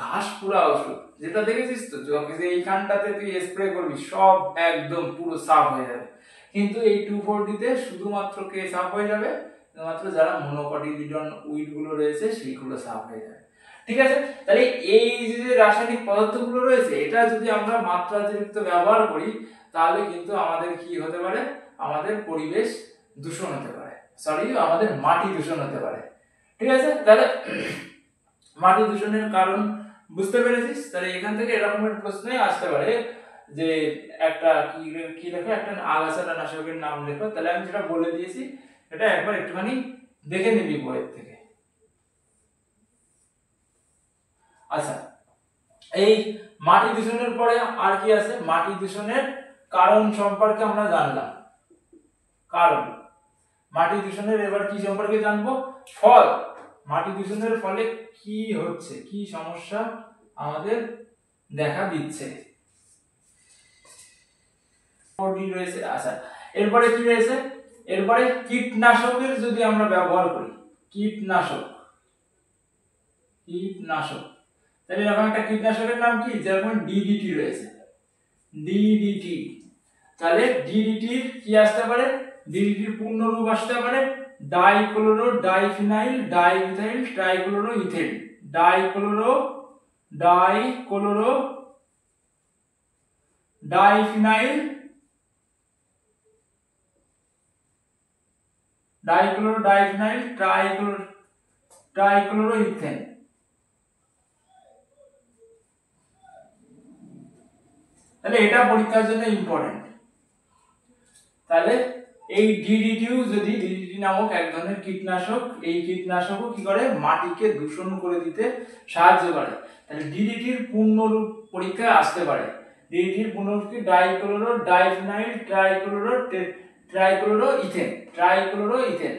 ঘাস পুরা ওষুধ, যেটা দেখেছিস তো, যে এইখানটাতে তুই স্প্রে করবি সব একদম পুরো সাফ হয়ে যাবে। কিন্তু এই 2,4-D তে শুধুমাত্র কে সাফ হয়ে যাবে, শুধুমাত্র যারা মনোকটিলিডন উইড গুলো রয়েছে সেইগুলো সাফ হয়ে যাবে। ঠিক আছে? তাহলে এই যে রাসায়নিক পদার্থগুলো রয়েছে, এটা যদি আমরা মাত্রাতিরিক্ত ব্যবহার করি তাহলে কিন্তু আমাদের কি হতে পারে, আমাদের পরিবেশ দূষণ হতে পারে, আমাদের মাটি দূষণ হতে পারে। ঠিক আছে? তাহলে মাটি দূষণের কারণ বুঝতে পেরেছিস? তাহলে এখান থেকে এরকমের প্রশ্নই আসতে পারে যে একটা কি লেখো, একটা আগাছা নাশকের নাম লেখো। তাহলে আমি যেটা বলে দিয়েছি এটা একবার একটুখানি দেখে নিবি বইয়ের থেকে। আচ্ছা, এই মাটি দূষণের পরে আর কি আছে, মাটি দূষণের কারণ সম্পর্কে আমরা জানলাম। কারণ মাটি দূষণের এবার কি সম্পর্কে জানবো, ফল। মাটি দূষণের ফলে কি হচ্ছে, কি সমস্যা আমাদের দেখা দিচ্ছে রয়েছে। আচ্ছা, এরপরে কি রয়েছে, এরপরে কীটনাশকের যদি আমরা ব্যবহার করি, কীটনাশক তাহলে এরকম একটা কীটনাশকের নাম কি, যেরকম ডিডিটি রয়েছে, ডিডিটি। তাহলে ডিডিটির কি আসতে পারে, ডিডিটির পূর্ণ রূপ আসতে পারে dichloro diphenyl dimethyl trichloro ethane. Dichloro diphenyl trichloro ethane. তাহলে এটা পরীক্ষার জন্য ইম্পর্টেন্ট। তাহলে এই ডিডিটি নামক এক ধরনের কীটনাশক, এই কীটনাশকও কি করে, মাটিকে দূষণ করে দিতে সাহায্য করে। তাহলে ডিডিটির পূর্ণরূপ পরীক্ষায় আসতে পারে। ডিডিটির পূর্ণরূপ কি, ডাইক্লোরো ডাইফিনাইল ট্রাইক্লোরো ইথেন।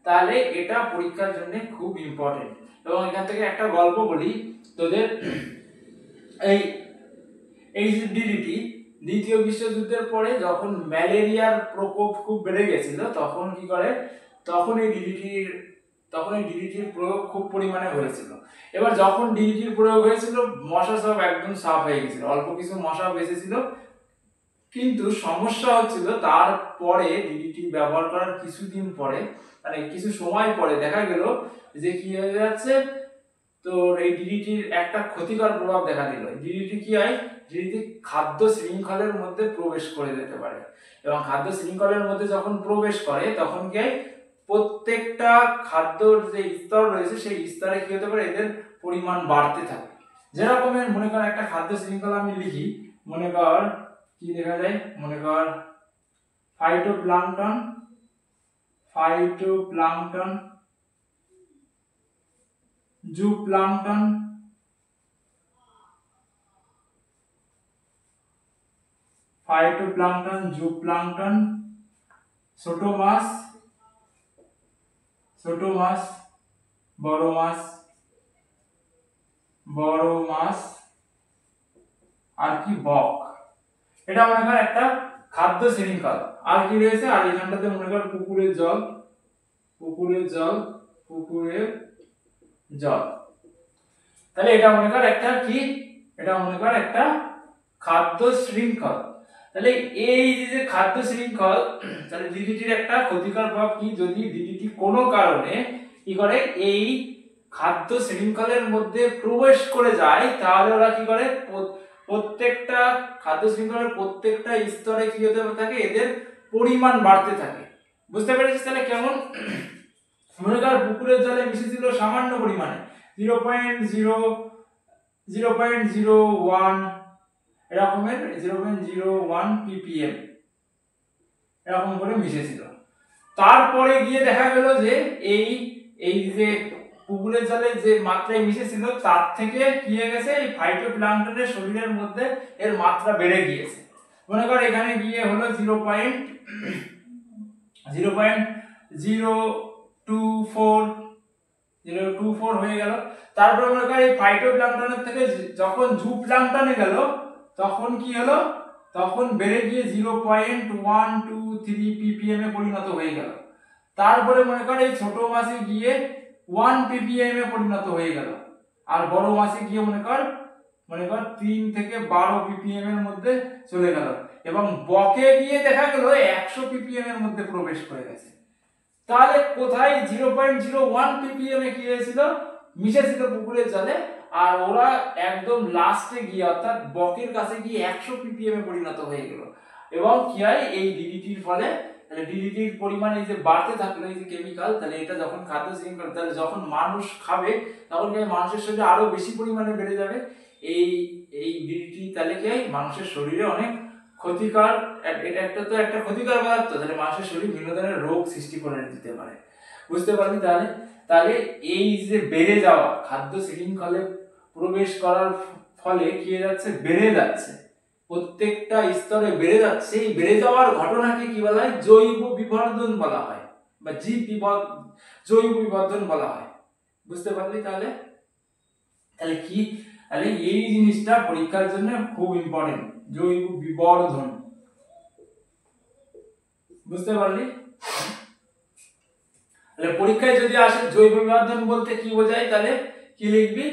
তাহলে এটা পরীক্ষার জন্য খুব ইম্পর্টেন্ট। এবং এখান থেকে একটা গল্প বলি তোদের। এই যে ডিডিটি, দ্বিতীয় বিশ্বযুদ্ধের পরে যখন ম্যালেরিয়ার প্রকোপ খুব বেড়ে গেছিল, তখন কি করে, তখন এই ডিডিটির প্রয়োগ খুব পরিমাণে হয়েছিল। এবার যখন ডিডিটির প্রয়োগ হয়েছিল মশা সব একদম সাফ হয়ে গেছিল, অল্প কিছু মশা বেঁচেছিল। কিন্তু সমস্যা হচ্ছিল তারপরে ডিডিটি ব্যবহার করার কিছুদিন পরে, মানে কিছু সময় পরে দেখা গেল যে কি হয়ে যাচ্ছে, তো এই ডিডিটির একটা ক্ষতিকর প্রভাব দেখা দিল। ডিডিটি কি হয়, ডিডিটি খাদ্য শৃঙ্খলের মধ্যে প্রবেশ করে যেতে পারে, এবং খাদ্য শৃঙ্খলের মধ্যে যখন প্রবেশ করে তখন কি হয়, প্রত্যেকটা খাদ্যর যে স্তর রয়েছে সেই স্তরে কি হতে পারে, এদের পরিমাণ বাড়তে থাকে। যেরকমের মনে কর একটা খাদ্য শৃঙ্খল আমি লিখি, মনে কর কি লেখা যায়, মনে কর ফাইটোপ্লাঙ্কটন, জুপ্লাঙ্কটন, ছোট মাছ, বড় মাছ, আর কি বক। এটা মনে কর একটা খাদ্য শৃঙ্খল। আর কি রয়েছে, আর এখানটাতে মনে কর পুকুরের জল। তাহলে এটা মনে কর একটা কি, এটা মনে কর একটা খাদ্য শৃঙ্খল। তাহলে এই যে খাদ্য শৃঙ্খল, তাহলে ডিডিটির একটা ক্ষতিকর প্রভাব কি, যদি ডিডিটি কোনো কারণে কি করে এই খাদ্য শৃঙ্খলের মধ্যে প্রবেশ করে যায়, তাহলে ওরা কি করে প্রত্যেকটা খাদ্য শৃঙ্খলের প্রত্যেকটা স্তরে কি হতে থাকে, এদের পরিমাণ বাড়তে থাকে। বুঝতে পেরেছিস তাহলে কেমন? মনে কর পুকুরের জলে মিশেছিল সামান্য পরিমাণে 0.01 এরকমের 0.01 ppm এরকম করে মিশেছিল। তারপরে গিয়ে দেখা গেল যে এই এই যে পুকুরের জলে যে মাত্রায় মিশেছিল তার থেকে কি হয়ে গেছে, এই ফাইটোপ্ল্যাঙ্কটনের শরীরের মধ্যে এর মাত্রা বেড়ে গিয়েছে। মনে কর এখানে গিয়ে হলো 0.024 হয়ে গেল। তারপর মনে কর এই ফাইটোপ্ল্যাঙ্কটনের থেকে যখন জুপ্ল্যাঙ্কটনে গেল তখন কি হলো, তখন বেড়ে গিয়ে 0.123 ppm এ পরিণত হয়ে গেল। তারপরে মনে কর এই ছোট মাছে গিয়ে 1 ppm এ পরিণত হয়ে গেল, আর বড় মাছে গিয়ে মনে কর 3 থেকে 12 ppm এর মধ্যে চলে গেল, এবং বকে গিয়ে দেখা গেল 100 ppm এর মধ্যে প্রবেশ করে গেছে। তাহলে কোথায় 0.01 ppm এ কি হয়েছিল, মিশেছিল পুকুরের জলে, আর ওরা একদম লাস্টে গিয়ে অর্থাৎ বকের কাছে গিয়ে 100 ppm এ পরিণত হয়ে গেল। এবং কি হয়, এই ডিডিটির ফলে, তাহলে ডিডিটির পরিমাণ এই যে বাড়তে থাকলো, এই যে কেমিক্যাল, তাহলে এটা যখন খাদ্য শৃঙ্খল, তাহলে যখন মানুষ খাবে তখন কি মানুষের শরীরে আরো বেশি পরিমাণে বেড়ে যাবে এই এই ডিডিটি। তাহলে কি হয়, মানুষের শরীরে অনেক ক্ষতিকর, এটা একটা ক্ষতিকর পদার্থ, তাহলে মানুষের শরীরে বিভিন্ন ধরনের রোগ সৃষ্টি করে দিতে পারে। বুঝতে পারলি? তাহলে তাহলে এই যে বেড়ে যাওয়া, খাদ্য শৃঙ্খলে প্রবেশ করার ফলে কি হয়ে যাচ্ছে, বেড়ে যাচ্ছে, প্রত্যেকটা স্তরে বেড়ে যাচ্ছে। এই বেড়ে যাওয়ার ঘটনাকে কি বলা হয়, জৈব বিবর্ধন বলা হয়, বা জৈব বিবর্ধন বলা হয়। বুঝতে পারলি? তাহলে তাহলে কি, তাহলে এই জিনিসটা পরীক্ষার জন্য খুব ইম্পর্টেন্ট, জৈব বিবর্ধন। বুঝতে পারলি? তাহলে পরীক্ষায় যদি আসে জৈব বিবর্ধন বলতে কি বোঝায়, তাহলে কি লিখবি,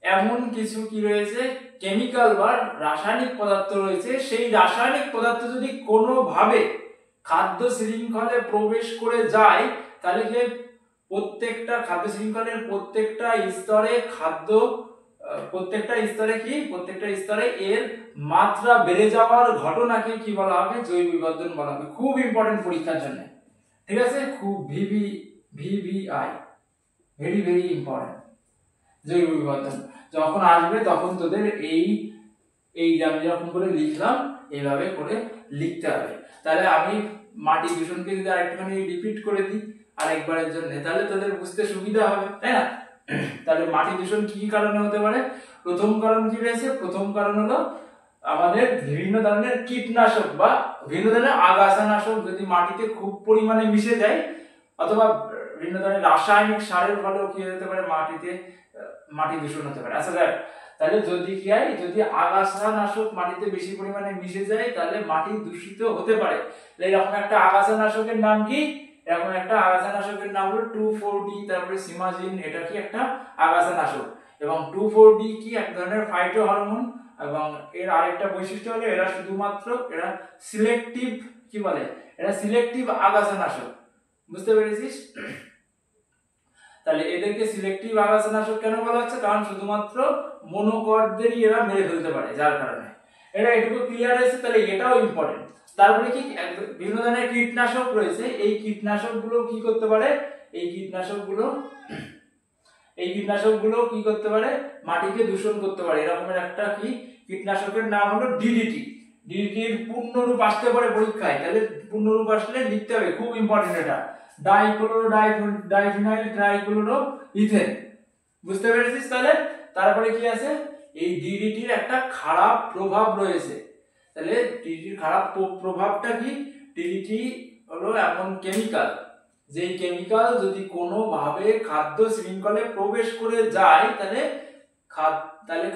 এমন কিছু কি রয়েছে, কেমিক্যাল বা রাসায়নিক পদার্থ রয়েছে, সেই রাসায়নিক পদার্থ যদি কোনোভাবে খাদ্য শৃঙ্খলে প্রবেশ করে যায়, তাহলে কি প্রত্যেকটা খাদ্য শৃঙ্খলের প্রত্যেকটা স্তরে প্রত্যেকটা স্তরে এর মাত্রা বেড়ে যাওয়ার ঘটনাকে কি বলা হবে, জৈব বিবর্ধন বলা হবে। খুব ইম্পর্টেন্ট পরীক্ষার জন্য, ঠিক আছে? খুব ভিভিআই, ভেরি ভেরি ইম্পর্টেন্ট। জৈব বিবর্ধন যখন আসবে তখন তোদের এই আমি যখন করে লিখলাম এইভাবে করে লিখতে হবে। তাহলে আমি মাটি দূষণকে যদি আরেকটুখানি রিপিট করে দিই আরেকবারের জন্য, তাহলে তোদের বুঝতে সুবিধা হবে, তাই না? তাহলে মাটি দূষণ কি কারণে হতে পারে? প্রথম কারণ কি রয়েছে? প্রথম কারণ হলো আমাদের বিভিন্ন ধরনের কীটনাশক বা বিভিন্ন ধরনের আগাছানাশক যদি মাটিতে খুব পরিমাণে মিশে যায়, অথবা বিভিন্ন ধরনের রাসায়নিক সারের ফলেও কি হতে পারে, মাটি দূষণ হতে পারে। আচ্ছা দেখ, তাহলে যদি কি হয়, যদি আগাছানাশক মাটিতে বেশি পরিমাণে মিশে যায় তাহলে মাটি দূষিত হতে পারে। এরকম একটা আগাছানাশকের নাম কি? এরকম একটা আগাছানাশকের নাম হলো 2,4-D, তারপরে সিমাজিন, এটা কি একটা আগাছানাশক। এবং 2,4-D কি এক ধরনের ফাইটো হরমোন, এবং এর আরেকটা বৈশিষ্ট্য হলো এরা শুধুমাত্র সিলেক্টিভ, কি বলে, এরা সিলেক্টিভ আগাছানাশক। বুঝতে পেরেছিস? তাহলে এদেরকে সিলেক্টিভ আগাছানাশক কেন বলা হচ্ছে? কারণ শুধুমাত্র মনোকটদেরই এরা মেরে ফেলতে পারে, যার কারণে এটা এটুকু ক্লিয়ার হয়েছে। তাহলে এটাও ইম্পর্টেন্ট। তারপরে কি বিভিন্ন ধরনের কীটনাশক রয়েছে, এই কীটনাশকগুলো কি করতে পারে, এই কীটনাশকগুলো কি করতে পারে, মাটিকে দূষণ করতে পারে। এরকমের একটা কি কীটনাশকের নাম হলো ডিডিটি। ডিডিটির পূর্ণরূপ আসতে পারে পরীক্ষায়, তাহলে পূর্ণরূপ আসলে লিখতে হবে, খুব ইম্পর্টেন্ট এটা, ডাইক্লোরোডাইফিনাইল ট্রাইক্লোরোইথেন। বুঝতে পেরেছিস? তাহলে তারপরে কি আছে, এই ডিডিটির একটা খারাপ প্রভাব রয়েছে। তাহলে ডিডিটির খারাপ প্রভাবটা কি? ডিডিটি হলো এমন কেমিক্যাল, যেই কেমিক্যাল যদি কোনোভাবে খাদ্য শৃঙ্খলে প্রবেশ করে যায়, তাহলে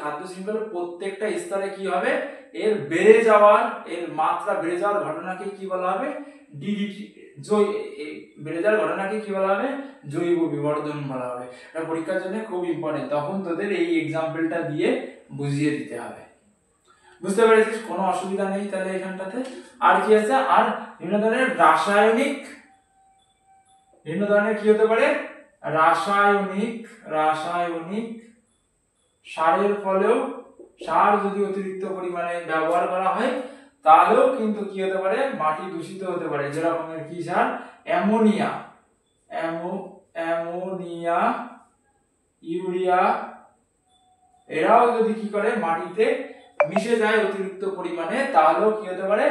খাদ্য শৃঙ্খলের প্রত্যেকটা স্তরে কি হবে, এর মাত্রা বেড়ে যাওয়ার ঘটনাকে কি বলা হবে, ডিডিটি বেড়ে যাওয়ার ঘটনাকে কি বলা হবে, জৈব বিবর্ধন বলা হবে। এটা পরীক্ষার জন্য খুব ইম্পর্টেন্ট, তখন তোদের এই এক্সাম্পলটা দিয়ে বুঝিয়ে দিতে হবে। বুঝতে পেরেছিস, কোনো অসুবিধা নেই তাহলে এখানটাতে। আর কি আছে, আর বিভিন্ন ধরনের রাসায়নিক, বিভিন্ন ধরনের কি হতে পারে, রাসায়নিক রাসায়নিক সারের ফলেও, সার যদি অতিরিক্ত পরিমাণে ব্যবহার করা হয় তাহলেও কিন্তু কি হতে পারে, মাটি দূষিত হতে পারে। যেরকমের কি সার, অ্যামোনিয়া, অ্যামোনিয়া, ইউরিয়া, এরাও যদি কি করে মাটিতে মিশে যায় অতিরিক্ত পরিমাণে তাহলেও কি হতে পারে,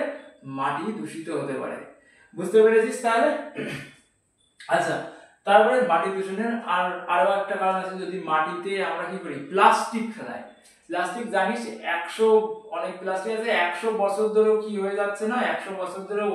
মাটি দূষিত হতে পারে। বুঝতে পেরেছিস তাহলে? আচ্ছা, তারপরে মাটি দূষণের আরো একটা কারণ আছে, যদি মাটিতে আমরা কি করি, প্লাস্টিক ফেলাই। প্লাস্টিক জানিস 100, অনেক প্লাস্টিক আছে 100 বছর ধরেও কি হয়ে যাচ্ছে না, 100 বছর ধরেও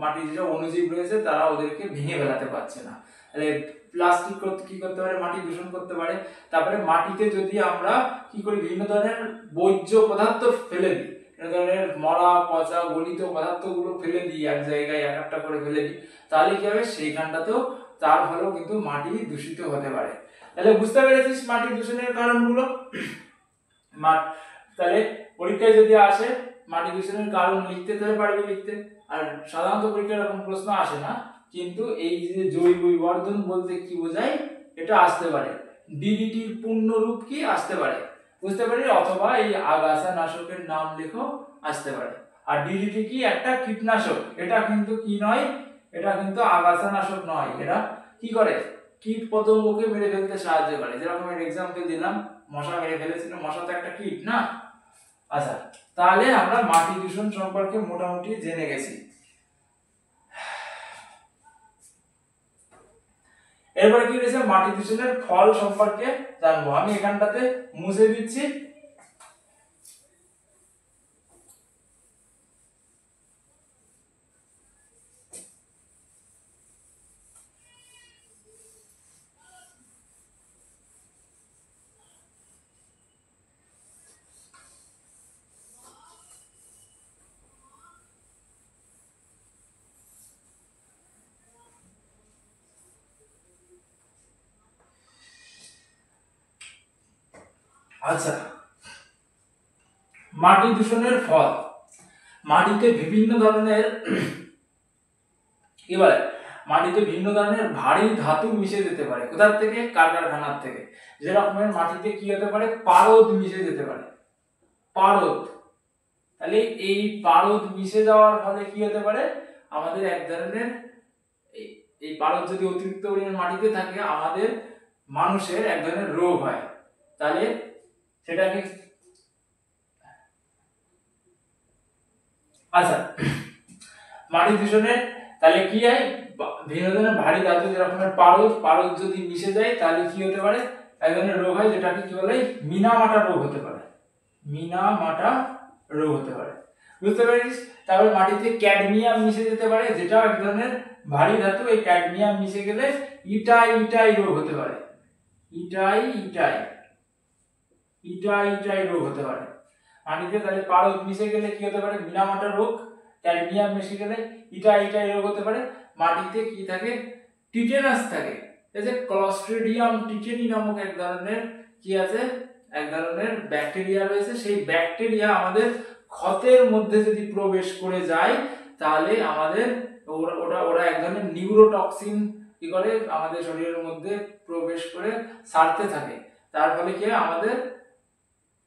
মাটির যেটা অণুজীব রয়েছে তারা ওদেরকে ভেঙে ফেলাতে পারছে না। তাহলে প্লাস্টিক কি করতে পারে, মাটি দূষণ করতে পারে। তারপরে মাটিতে যদি আমরা কি করি, বিভিন্ন ধরনের বর্জ্য পদার্থ ফেলে দিই, বিভিন্ন ধরনের মরা পচা গলিত পদার্থগুলো ফেলে দিই এক জায়গায়, এক একটা করে ফেলে দিই, তাহলে কি হবে, সেইখানটাতেও তার ফলেও কিন্তু মাটি দূষিত হতে পারে। তাহলে বুঝতে পেরেছিস মাটি দূষণের কারণগুলো। তাহলে পরীক্ষায় যদি আসে মাটি দূষণের কারণ লিখতে তো পারবি লিখতে, আর সাধারণত পরীক্ষায় এরকম প্রশ্ন আসে না, কিন্তু এই যে জৈব বিবর্ধন বলতে কি বোঝায় এটা আসতে পারে, ডিডিটির পূর্ণ রূপ কি আসতে পারে, বুঝতে পারি, অথবা এই আগাছা নাশকের নাম লেখো আসতে পারে। আর ডিডিটি কি, একটা কীটনাশক, এটা কিন্তু কি নয়, এটা কিন্তু আগাছা নাশক নয়, এটা কি করে, কীট পতঙ্গকে মেরে ফেলতে সাহায্য করে। যেরকম এর এক্সাম্পল দিলাম, মশা মেরে ফেলেছিল, মশা তো একটা কীট না। আচ্ছা, তাহলে আমরা মাটি দূষণ সম্পর্কে মোটামুটি জেনে গেছি। এরপরে কি রয়েছে, মাটি দূষণের ফল সম্পর্কে জানবো। আমি এখানটাতে মুছে দিচ্ছি। আচ্ছা, মাটি দূষণের ফল, মাটিতে বিভিন্ন ধরনের কি বলে, মাটিতে বিভিন্ন ধরনের ভারী ধাতু মিশে যেতে পারে। কোথার থেকে, কারখানার থেকে। যেরকমের মাটিতে কি হতে পারে, পারদ মিশে যেতে পারে, পারদ। তাহলে এই পারদ মিশে যাওয়ার ফলে কি হতে পারে, আমাদের এক ধরনের এই পারদ যদি অতিরিক্ত পরিমাণ মাটিতে থাকে, আমাদের মানুষের এক ধরনের রোগ হয়। তাহলে সেটাকে, আচ্ছা, মাটি দূষণে তাহলে কি হয়, বিভিন্ন ধরনের ভারী ধাতু যেরকমের পারদ যদি মিশে যায় তাহলে কি হতে পারে, এক ধরনের রোগ হয় যেটাকে কি বলে, মিনামাটা রোগ হতে পারে, মিনামাটা রোগ হতে পারে। বুঝতে পারিস? তারপরে মাটিতে ক্যাডমিয়াম মিশে যেতে পারে, যেটাও এক ধরনের ভারী ধাতু। এই ক্যাডমিয়াম মিশে গেলে ইটাই রোগ হতে পারে, ইটাই রোগ হতে পারে মাটিতে। তাহলে পারদ মিশে গেলে কি হতে পারে, মিনামাটা রোগ। ক্যাডমিয়াম মিশে গেলে ইটাই রোগ হতে পারে। মাটিতে কি থাকে, টিটেনাস থাকে। এই যে ক্লস্ট্রিডিয়াম টিটেনি নামক এক ধরনের কি আছে, এক ধরনের ব্যাকটেরিয়া রয়েছে। সেই ব্যাকটেরিয়া আমাদের ক্ষতের মধ্যে যদি প্রবেশ করে যায় তাহলে আমাদের ওরা এক ধরনের নিউরোটক্সিন কি করে আমাদের শরীরের মধ্যে প্রবেশ করে সারতে থাকে। তার ফলে কি আমাদের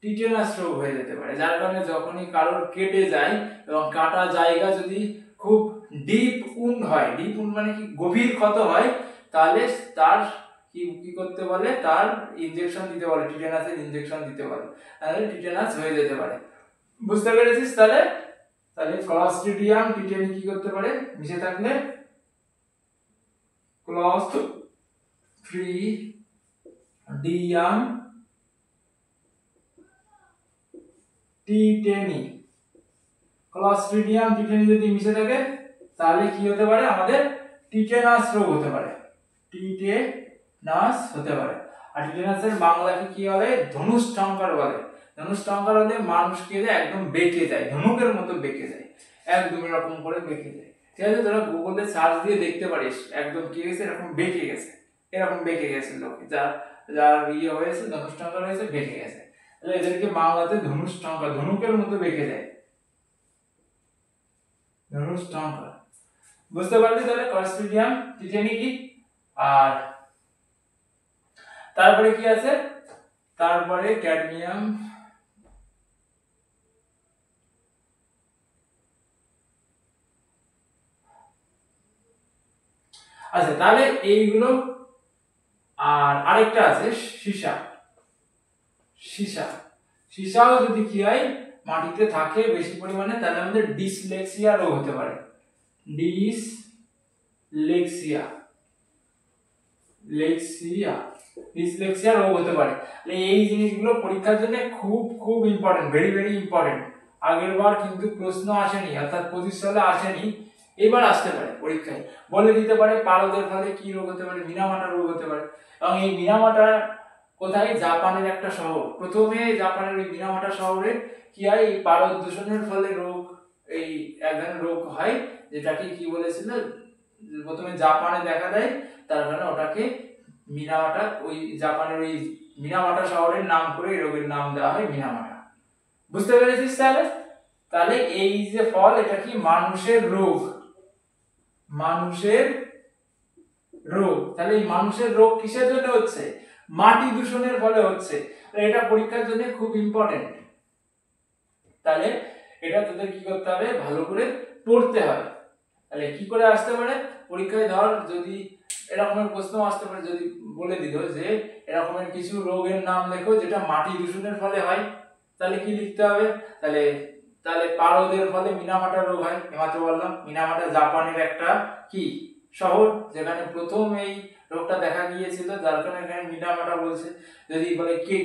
টিটেনাস রোগ হয়ে যেতে পারে। যার কারণে যখনই কারোর কেটে যায় এবং কাটা জায়গা যদি খুব ডিপ উন্ড হয়, ডিপ উন্ড মানে কি, গভীর ক্ষত হয়, তাহলে তার কি করতে বলে, তার ইনজেকশন দিতে বলে, টিটেনাসের ইনজেকশন দিতে বলে, তাহলে টিটেনাস হয়ে যেতে পারে। বুঝতে পেরেছিস? তাহলে ক্লস্ট্রিডিয়াম টিটেনি কি করতে পারে, মিশে থাকলে ক্লস্ট্রিডিয়াম টিটেনি, ক্লস্ট্রিডিয়াম টিটেনি যদি মিশে থাকে তাহলে কি হতে পারে, আমাদের টিটেনাস রোগ হতে পারে, টিটেনাস হতে পারে। আর টিটেনাসের বাংলাকে কি বলে, ধনুষ্টঙ্কার বলে। ধনুষ্টঙ্কার হলে মানুষকে একদম বেঁকে যায়, ধনুকের মতো বেঁকে যায়, একদম এরকম করে বেঁকে যায়। ঠিক আছে, তোরা গুগলে সার্চ দিয়ে দেখতে পারিস, একদম কি গেছে, এরকম বেঁকে গেছে, এরকম বেঁকে গেছে লোক, যার ইয়ে হয়েছে, ধনুষ্টঙ্কার হয়েছে, বেঁকে গেছে। তাহলে এদেরকে বাংলাতে ধনুষ্টঙ্কার, ধনুকের মতো বেঁকে দেয়, ধনুষ্টঙ্কার। বুঝতে পারলি তাহলে ক্লস্ট্রিডিয়াম টিটেনি কি। আর তারপরে কি আছে, তারপরে ক্যাডমিয়াম, আচ্ছা তাহলে এইগুলো। আর আরেকটা আছে সীসা, সীসা, সীসাও যদি কি হয় মাটিতে থাকে বেশি পরিমাণে, তাহলে আমাদের ডিসলেক্সিয়া রোগ হতে পারে, ডিসলেক্সিয়া, ডিসলেক্সিয়া রোগ হতে পারে। এই জিনিসগুলো পরীক্ষার জন্য খুব খুব ইম্পর্টেন্ট, ভেরি ভেরি ইম্পর্টেন্ট। আগের বার কিন্তু প্রশ্ন আসেনি, অর্থাৎ 25 সালে আসেনি, এবার আসতে পারে পরীক্ষায়, বলে দিতে পারে পারদের ফলে কি রোগ হতে পারে, মিনামাটা রোগ হতে পারে। এবং এই মিনামাটা কোথায়, জাপানের একটা শহর। প্রথমে জাপানের ওই মিনামাটা শহরে কি হয়, এই পারদ দূষণের ফলে রোগ, এই এক ধরনের রোগ হয়, যেটাকে কি বলেছিল, প্রথমে জাপানে দেখা দেয়, তার কারণে ওটাকে মিনামাটা, ওই জাপানের ওই মিনামাটা শহরের নাম করে এই রোগের নাম দেওয়া হয় মিনামাটা। বুঝতে পেরেছিস তাহলে। তাহলে এই যে ফল, এটা কি মানুষের রোগ, মানুষের রোগ। তাহলে এই মানুষের রোগ কিসের জন্য হচ্ছে, মাটি দূষণের ফলে হচ্ছে। এটা পরীক্ষার জন্য খুব ইম্পর্টেন্ট। তাহলে এটা তোদের কি করতে হবে, ভালো করে পড়তে হবে। তাহলে কি করে আসতে পারে পরীক্ষায়, ধর যদি এরকমের প্রশ্ন আসতে পারে, যদি বলে দিল যে এরকমের কিছু রোগের নাম লেখো যেটা মাটি দূষণের ফলে হয়, তাহলে কি লিখতে হবে, তাহলে তাহলে পারদের ফলে মিনামাটা রোগ হয়, এমাত্র বললাম। মিনামাটা জাপানের একটা কি শহর, যেখানে প্রথম এই রোগটা দেখা গিয়েছিল, যার কারণে এখানে মিনামাটা বলছে। যদি বলে কি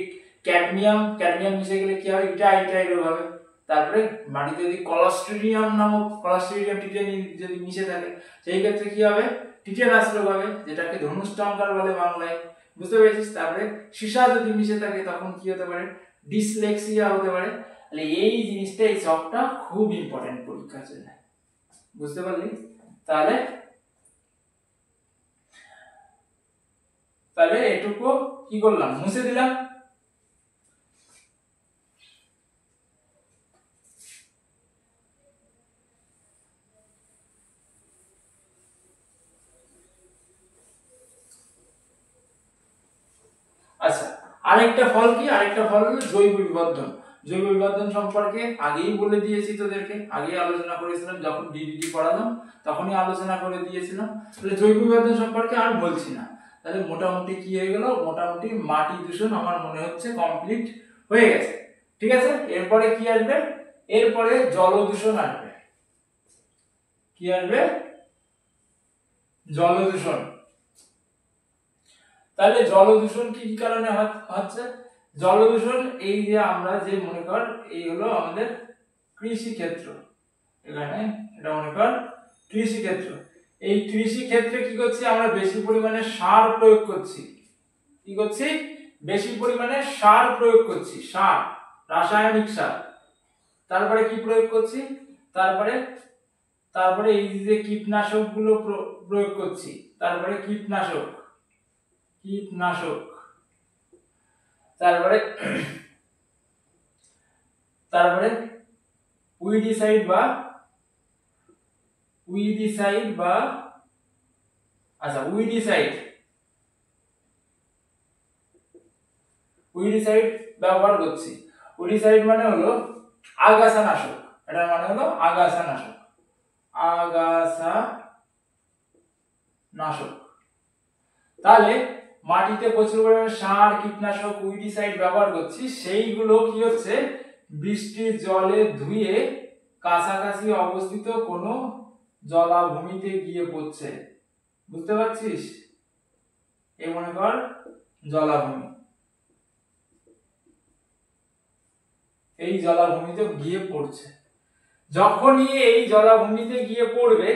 ক্যাডমিয়াম, ক্যাডমিয়াম মিশে গেলে কি হবে, ইটাই রোগ হবে। তারপরে মাটিতে যদি ক্লস্ট্রিডিয়াম নামক, ক্লস্ট্রিডিয়াম টিটেনি যদি মিশে থাকে, সেই ক্ষেত্রে কি হবে, টিটেনাস রোগ হবে, যেটাকে ধনুষ্টঙ্কার বলে বাংলায়। বুঝতে পেরেছিস। তারপরে সীসা যদি মিশে থাকে, তখন কি হতে পারে, ডিসলেক্সিয়া হতে পারে। তাহলে এই জিনিসটা, এই ছকটা খুব ইম্পর্টেন্ট পরীক্ষার জন্য। বুঝতে পারলি। তাহলে তাহলে এটুকু কি করলাম, মুছে দিলাম। আচ্ছা, আরেকটা ফল কি, আরেকটা ফল হলো জৈব বিবর্ধন। জৈব বিবর্ধন সম্পর্কে আগেই বলে দিয়েছি তোদেরকে, আগেই আলোচনা করেছিলাম, যখন ডিডিটি পড়ালাম তখনই আলোচনা করে দিয়েছিলাম। তাহলে জৈব বিবর্ধন সম্পর্কে আর বলছি না। তাহলে মোটামুটি কি হয়ে গেল, মোটামুটি মাটি দূষণ আমার মনে হচ্ছে কমপ্লিট হয়ে গেছে। ঠিক আছে, এরপরে কি আসবে, এরপরে জল দূষণ আসবে। কি আসবে, জল দূষণ। তাহলে জল দূষণ কি কারণে হচ্ছে, জল দূষণ এই যে আমরা যে মনে কর, এই হলো আমাদের কৃষি ক্ষেত্র, এখানে এটা মনে কর কৃষি ক্ষেত্র। এই কৃষি ক্ষেত্রে কি করছি, আমরা বেশি পরিমাণে সার প্রয়োগ করছি। কি করছি, বেশি পরিমাণে সার প্রয়োগ করছি, সার, রাসায়নিক সার। তারপরে কি প্রয়োগ করছি, তারপরে তারপরে এই যে কীটনাশক গুলো প্রয়োগ করছি, তারপরে কীটনাশক, তারপরে তারপরে উইডিসাইড বা আচ্ছা উইডিসাইড ব্যবহার করছি। উইডিসাইড মানে হলো আগাছানাশক, এটা মানে হলো আগাছানাশক, তাহলে মাটিতে প্রচুর পরিমাণে সার, কীটনাশক, উইডিসাইড ব্যবহার করছি, সেইগুলো কি হচ্ছে, বৃষ্টির জলে ধুয়ে কাছাকাছি অবস্থিত কোনো জলাভূমিতে গিয়ে পড়ছে। বুঝতে পারছিস, এই মনে কর জলাভূমি, এই জলাভূমিতে গিয়ে পড়ছে। যখনই এই জলাভূমিতে গিয়ে পড়বে,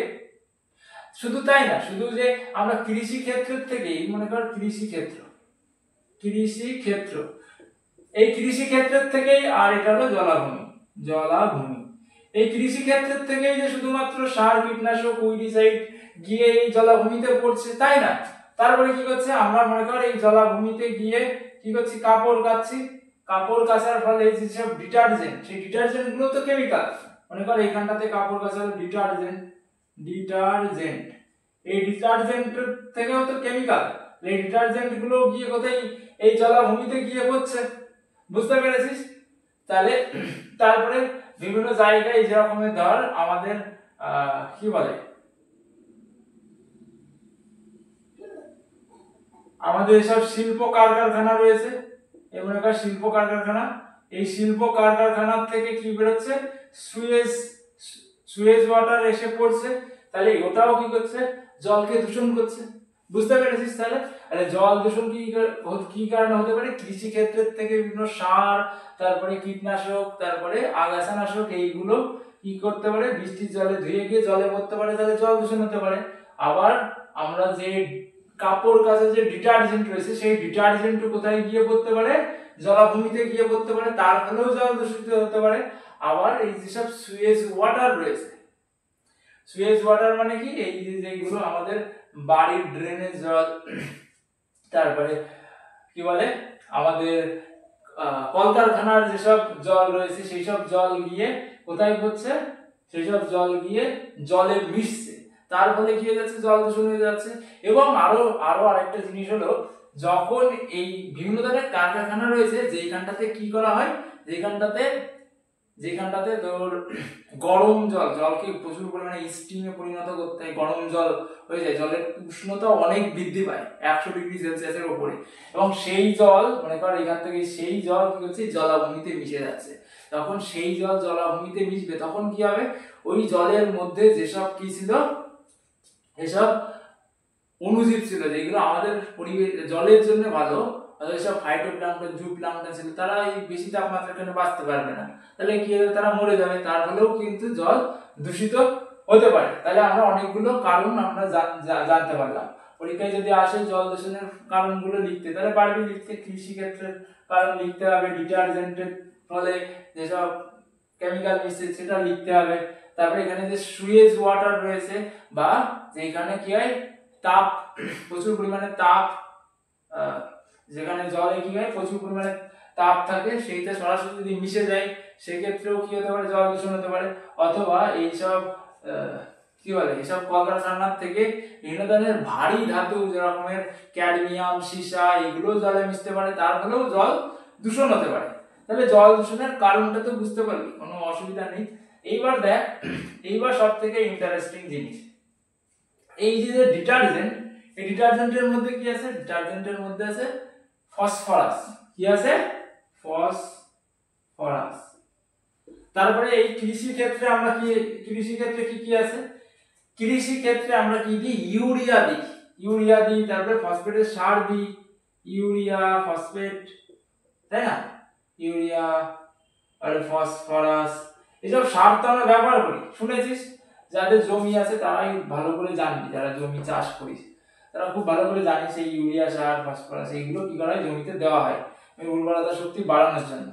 শুধু তাই না, শুধু যে আমরা কৃষি ক্ষেত্রের থেকেই মনে কর, কৃষি ক্ষেত্র, এই কৃষি ক্ষেত্রের থেকেই, আর এটা হলো জলাভূমি, এই কৃষি ক্ষেত্রের থেকেই যে শুধুমাত্র সার, কীটনাশক, উইডিসাইড গিয়ে এই জলাভূমিতে পড়ছে তাই না। তারপরে কি করছে, আমরা মনে কর এই জলাভূমিতে গিয়ে কি করছি, কাপড় কাচ্ছি, কাপড় কাচার ফলে যেসব ডিটারজেন্ট, সেই ডিটারজেন্ট গুলো তো কেমিক্যাল। মনে করো এইখানটাতে কাপড় কাচার ডিটারজেন্ট, এই ডিটারজেন্ট থেকেও তো কেমিক্যাল, এই ডিটারজেন্ট গুলো গিয়ে কোথায়, এই জলাভূমিতে গিয়ে পড়ছে। বুঝতে পেরেছিস? তাহলে তারপরে বিভিন্ন জায়গায় যেরকমের ধর আমাদের কি বলে, আমাদের সব শিল্প কারখানা রয়েছে, এমনকার শিল্প কারখানা, এই শিল্প কারখানার থেকে কি বেরোচ্ছে, সুয়েজ ওয়াটার এসে পড়ছে। তাহলে ওটাও কি করছে, জলকে দূষণ করছে। বুঝতে পেরেছিস? তাহলে জল দূষণ কি কারণে হতে পারে, কৃষি ক্ষেত্রের থেকে বিভিন্ন সার, তারপরে কীটনাশক, তারপরে আগাছানাশক, এইগুলো কি করতে পারে, বৃষ্টির জলে ধুয়ে গিয়ে জলে পড়তে পারে, তাহলে জল দূষণ হতে পারে। আবার আমরা যে কাপড় কাচা যে ডিটারজেন্ট রয়েছে, সেই ডিটারজেন্ট কোথায় গিয়ে পড়তে পারে, জলাভূমিতে গিয়ে পড়তে পারে, তার ফলেও জল দূষিত হতে পারে। আবার এই যেসব সুয়েজ ওয়াটার রয়েছে, সুয়েজ ওয়াটার মানে কি, এই যেগুলো আমাদের বাড়ির ড্রেনেজ জল, তারপরে কি বলে আমাদের কলকারখানার যেসব জল রয়েছে, সেই সব জল গিয়ে কোথায় পড়ছে, সেই সব জল গিয়ে জলে মিশছে, তার ফলে কি হয়ে যাচ্ছে, জল দূষণ হয়ে যাচ্ছে। এবং আরো আরেকটা জিনিস হলো, যখন এই বিভিন্ন ধরনের কারখানা রয়েছে, যেখানটাতে কি করা হয়, যেখানটাতে তোর গরম জলকে প্রচুর পরিমাণে স্টিমে পরিণত করতে হয়, গরম জল হয়ে যায়, জলের উষ্ণতা অনেক বৃদ্ধি পায় 100°C উপরে, এবং সেই জল মনে কর এখান থেকে সেই জল কি হচ্ছে, জলাভূমিতে মিশে যাচ্ছে। তখন সেই জল জলাভূমিতে মিশবে, তখন কি হবে, ওই জলের মধ্যে যেসব কি ছিল, এসব অণুজীব ছিল, যেগুলো আমাদের পরিবেশ জলের জন্য ভালো, যেসব ফাইটোপ্ল্যাঙ্কটন, জুপ্ল্যাঙ্কটন ছিল, তারা এই বেশি তাপমাত্রার জন্য বাঁচতে পারবে না, তাহলে কি হবে, তারা মরে যাবে, তার ফলেও কিন্তু জল দূষিত হতে পারে। তাহলে আমরা অনেকগুলো কারণ আমরা জানতে পারলাম। পরীক্ষায় যদি আসে জল দূষণের কারণগুলো লিখতে, তাহলে পারবি লিখতে, কৃষি ক্ষেত্রের কারণ লিখতে হবে, ডিটারজেন্টের ফলে যেসব কেমিক্যাল মিশছে সেটা লিখতে হবে। তারপরে এখানে যে সুয়েজ ওয়াটার রয়েছে, বা যেখানে কি হয়, তাপ, প্রচুর পরিমাণে তাপ, যেখানে জলে কি হয়, প্রচুর পরিমাণে তাপ থাকে, সেইটা সরাসরি যদি মিশে যায়, সেক্ষেত্রেও কি হতে পারে, জল দূষণ হতে পারে। অথবা এইসব কি বলে, এইসব কলকারখানার থেকে বিভিন্ন ধরনের ভারী ধাতু, যেরকমের ক্যাডমিয়াম, সীসা, এগুলো জলে মিশতে পারে, তার ফলেও জল দূষণ হতে পারে। তাহলে জল দূষণের কারণটা তো বুঝতে পারবি, কোনো অসুবিধা নেই। এইবার দেখ, এইবার সব থেকে ইন্টারেস্টিং জিনিস, এই যে ডিটারজেন্ট, এই ডিটারজেন্টের মধ্যে কি আছে, ডিটারজেন্টের মধ্যে আছে ফসফরাস। কি আছে, ফসফরাস। তারপরে এই কৃষি ক্ষেত্রে আমরা কি, কৃষি ক্ষেত্রে কি কি আছে, কৃষি ক্ষেত্রে আমরা কি দিই, ইউরিয়া দিই, তারপরে ফসফেটের সার দিই, ইউরিয়া, ফসফেট, তাই না, ইউরিয়া আর ফসফরাস, এসব সার তো আমরা ব্যবহার করি, শুনেছিস। যাদের জমি আছে তারাই ভালো করে জানবি, যারা জমি চাষ করিস তারা খুব ভালো করে জানিস, এই ইউরিয়া, সার, ফসফরাস, এইগুলো কি করা হয়, জমিতে দেওয়া হয় উর্বরতা শক্তি বাড়ানোর জন্য।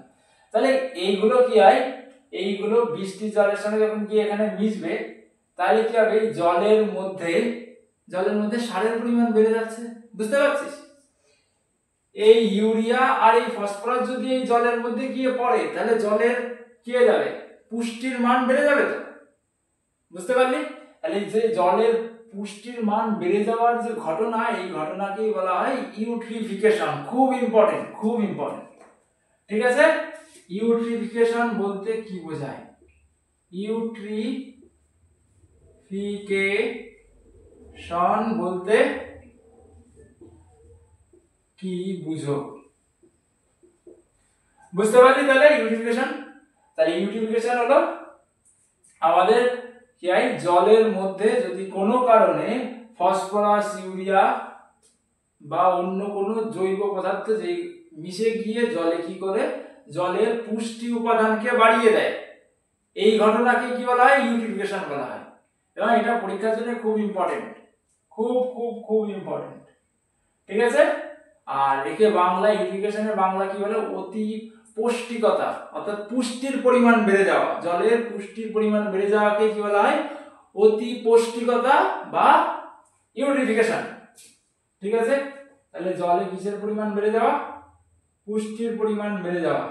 তাহলে এইগুলো কি হয়, এইগুলো বৃষ্টির জলের সঙ্গে যখন গিয়ে এখানে মিশবে, তাহলে কি হবে, জলের মধ্যে সারের পরিমাণ বেড়ে যাচ্ছে। বুঝতে পারছিস? এই ইউরিয়া আর এই ফসফরাস যদি এই জলের মধ্যে গিয়ে পড়ে, তাহলে জলের কি হয়ে যাবে, পুষ্টির মান বেড়ে যাবে তো। বুঝতে পারলি? তাহলে যে জলের পুষ্টির মান বেড়ে যাওয়ার যে ঘটনা, এই ঘটনাকেই বলা হয় ইউট্রিফিকেশন। খুব ইম্পর্টেন্ট, খুব ইম্পর্টেন্ট। ঠিক আছে? ইউট্রিফিকেশন বলতে কি বোঝায়? ইউট্রিফিকেশন বলতে কি বুঝো? বুঝতে পারলি? তাহলে ইউট্রিফিকেশন হলো আমাদের কি হয়, জলের মধ্যে যদি কোনো কারণে ফসফরাস, ইউরিয়া বা অন্য কোনো জৈব পদার্থ যে মিশে গিয়ে জলে কি করে, জলের পুষ্টি উপাদানকে বাড়িয়ে দেয়, এই ঘটনাকে কি বলা হয়, ইউট্রিফিকেশন বলা হয়। এবং এটা পরীক্ষার জন্য খুব ইম্পর্টেন্ট, খুব খুব খুব ইম্পর্টেন্ট। ঠিক আছে? আর একে বাংলা, ইউট্রিফিকেশনের বাংলা কি বলে, অতি পুষ্টিকতা, অর্থাৎ পুষ্টির পরিমাণ বেড়ে যাওয়া, জলের পুষ্টির পরিমাণ বেড়ে যাওয়াকে কি বলা হয়, অতি পুষ্টিকতা বা ইউট্রিফিকেশন। ঠিক আছে? তাহলে জলে কিসের পরিমাণ বেড়ে যাওয়া, পুষ্টির পরিমাণ বেড়ে যাওয়া,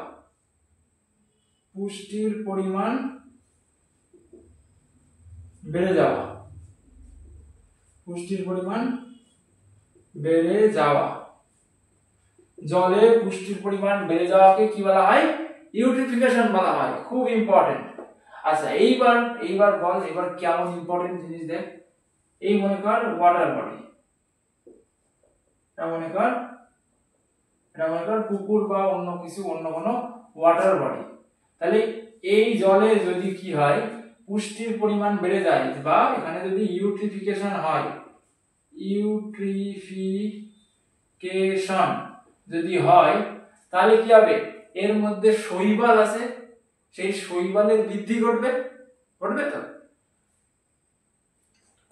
পুষ্টির পরিমাণ বেড়ে যাওয়া, পুষ্টির পরিমাণ বেড়ে যাওয়া, জলে পুষ্টির পরিমাণ বেড়ে যাওয়াকে কি বলা হয়? ইউট্রিফিকেশন বলা হয়। খুব ইম্পর্টেন্ট। আচ্ছা এইবার বল, এবার কেমন ইম্পর্টেন্ট জিনিস দেখ। এই মনে কর ওয়াটার বডি, এটা মনে কর পুকুর বা অন্য কিছু, অন্য কোনো ওয়াটার বডি। তাহলে এই জলে যদি কি হয়, পুষ্টির পরিমাণ বেড়ে যায় বা এখানে যদি ইউট্রিফিকেশন হয়, ইউট্রিফিকেশন যদি হয়, তাহলে কি হবে? এর মধ্যে শৈবাল আছে, সেই শৈবালের বৃদ্ধি ঘটবে তো।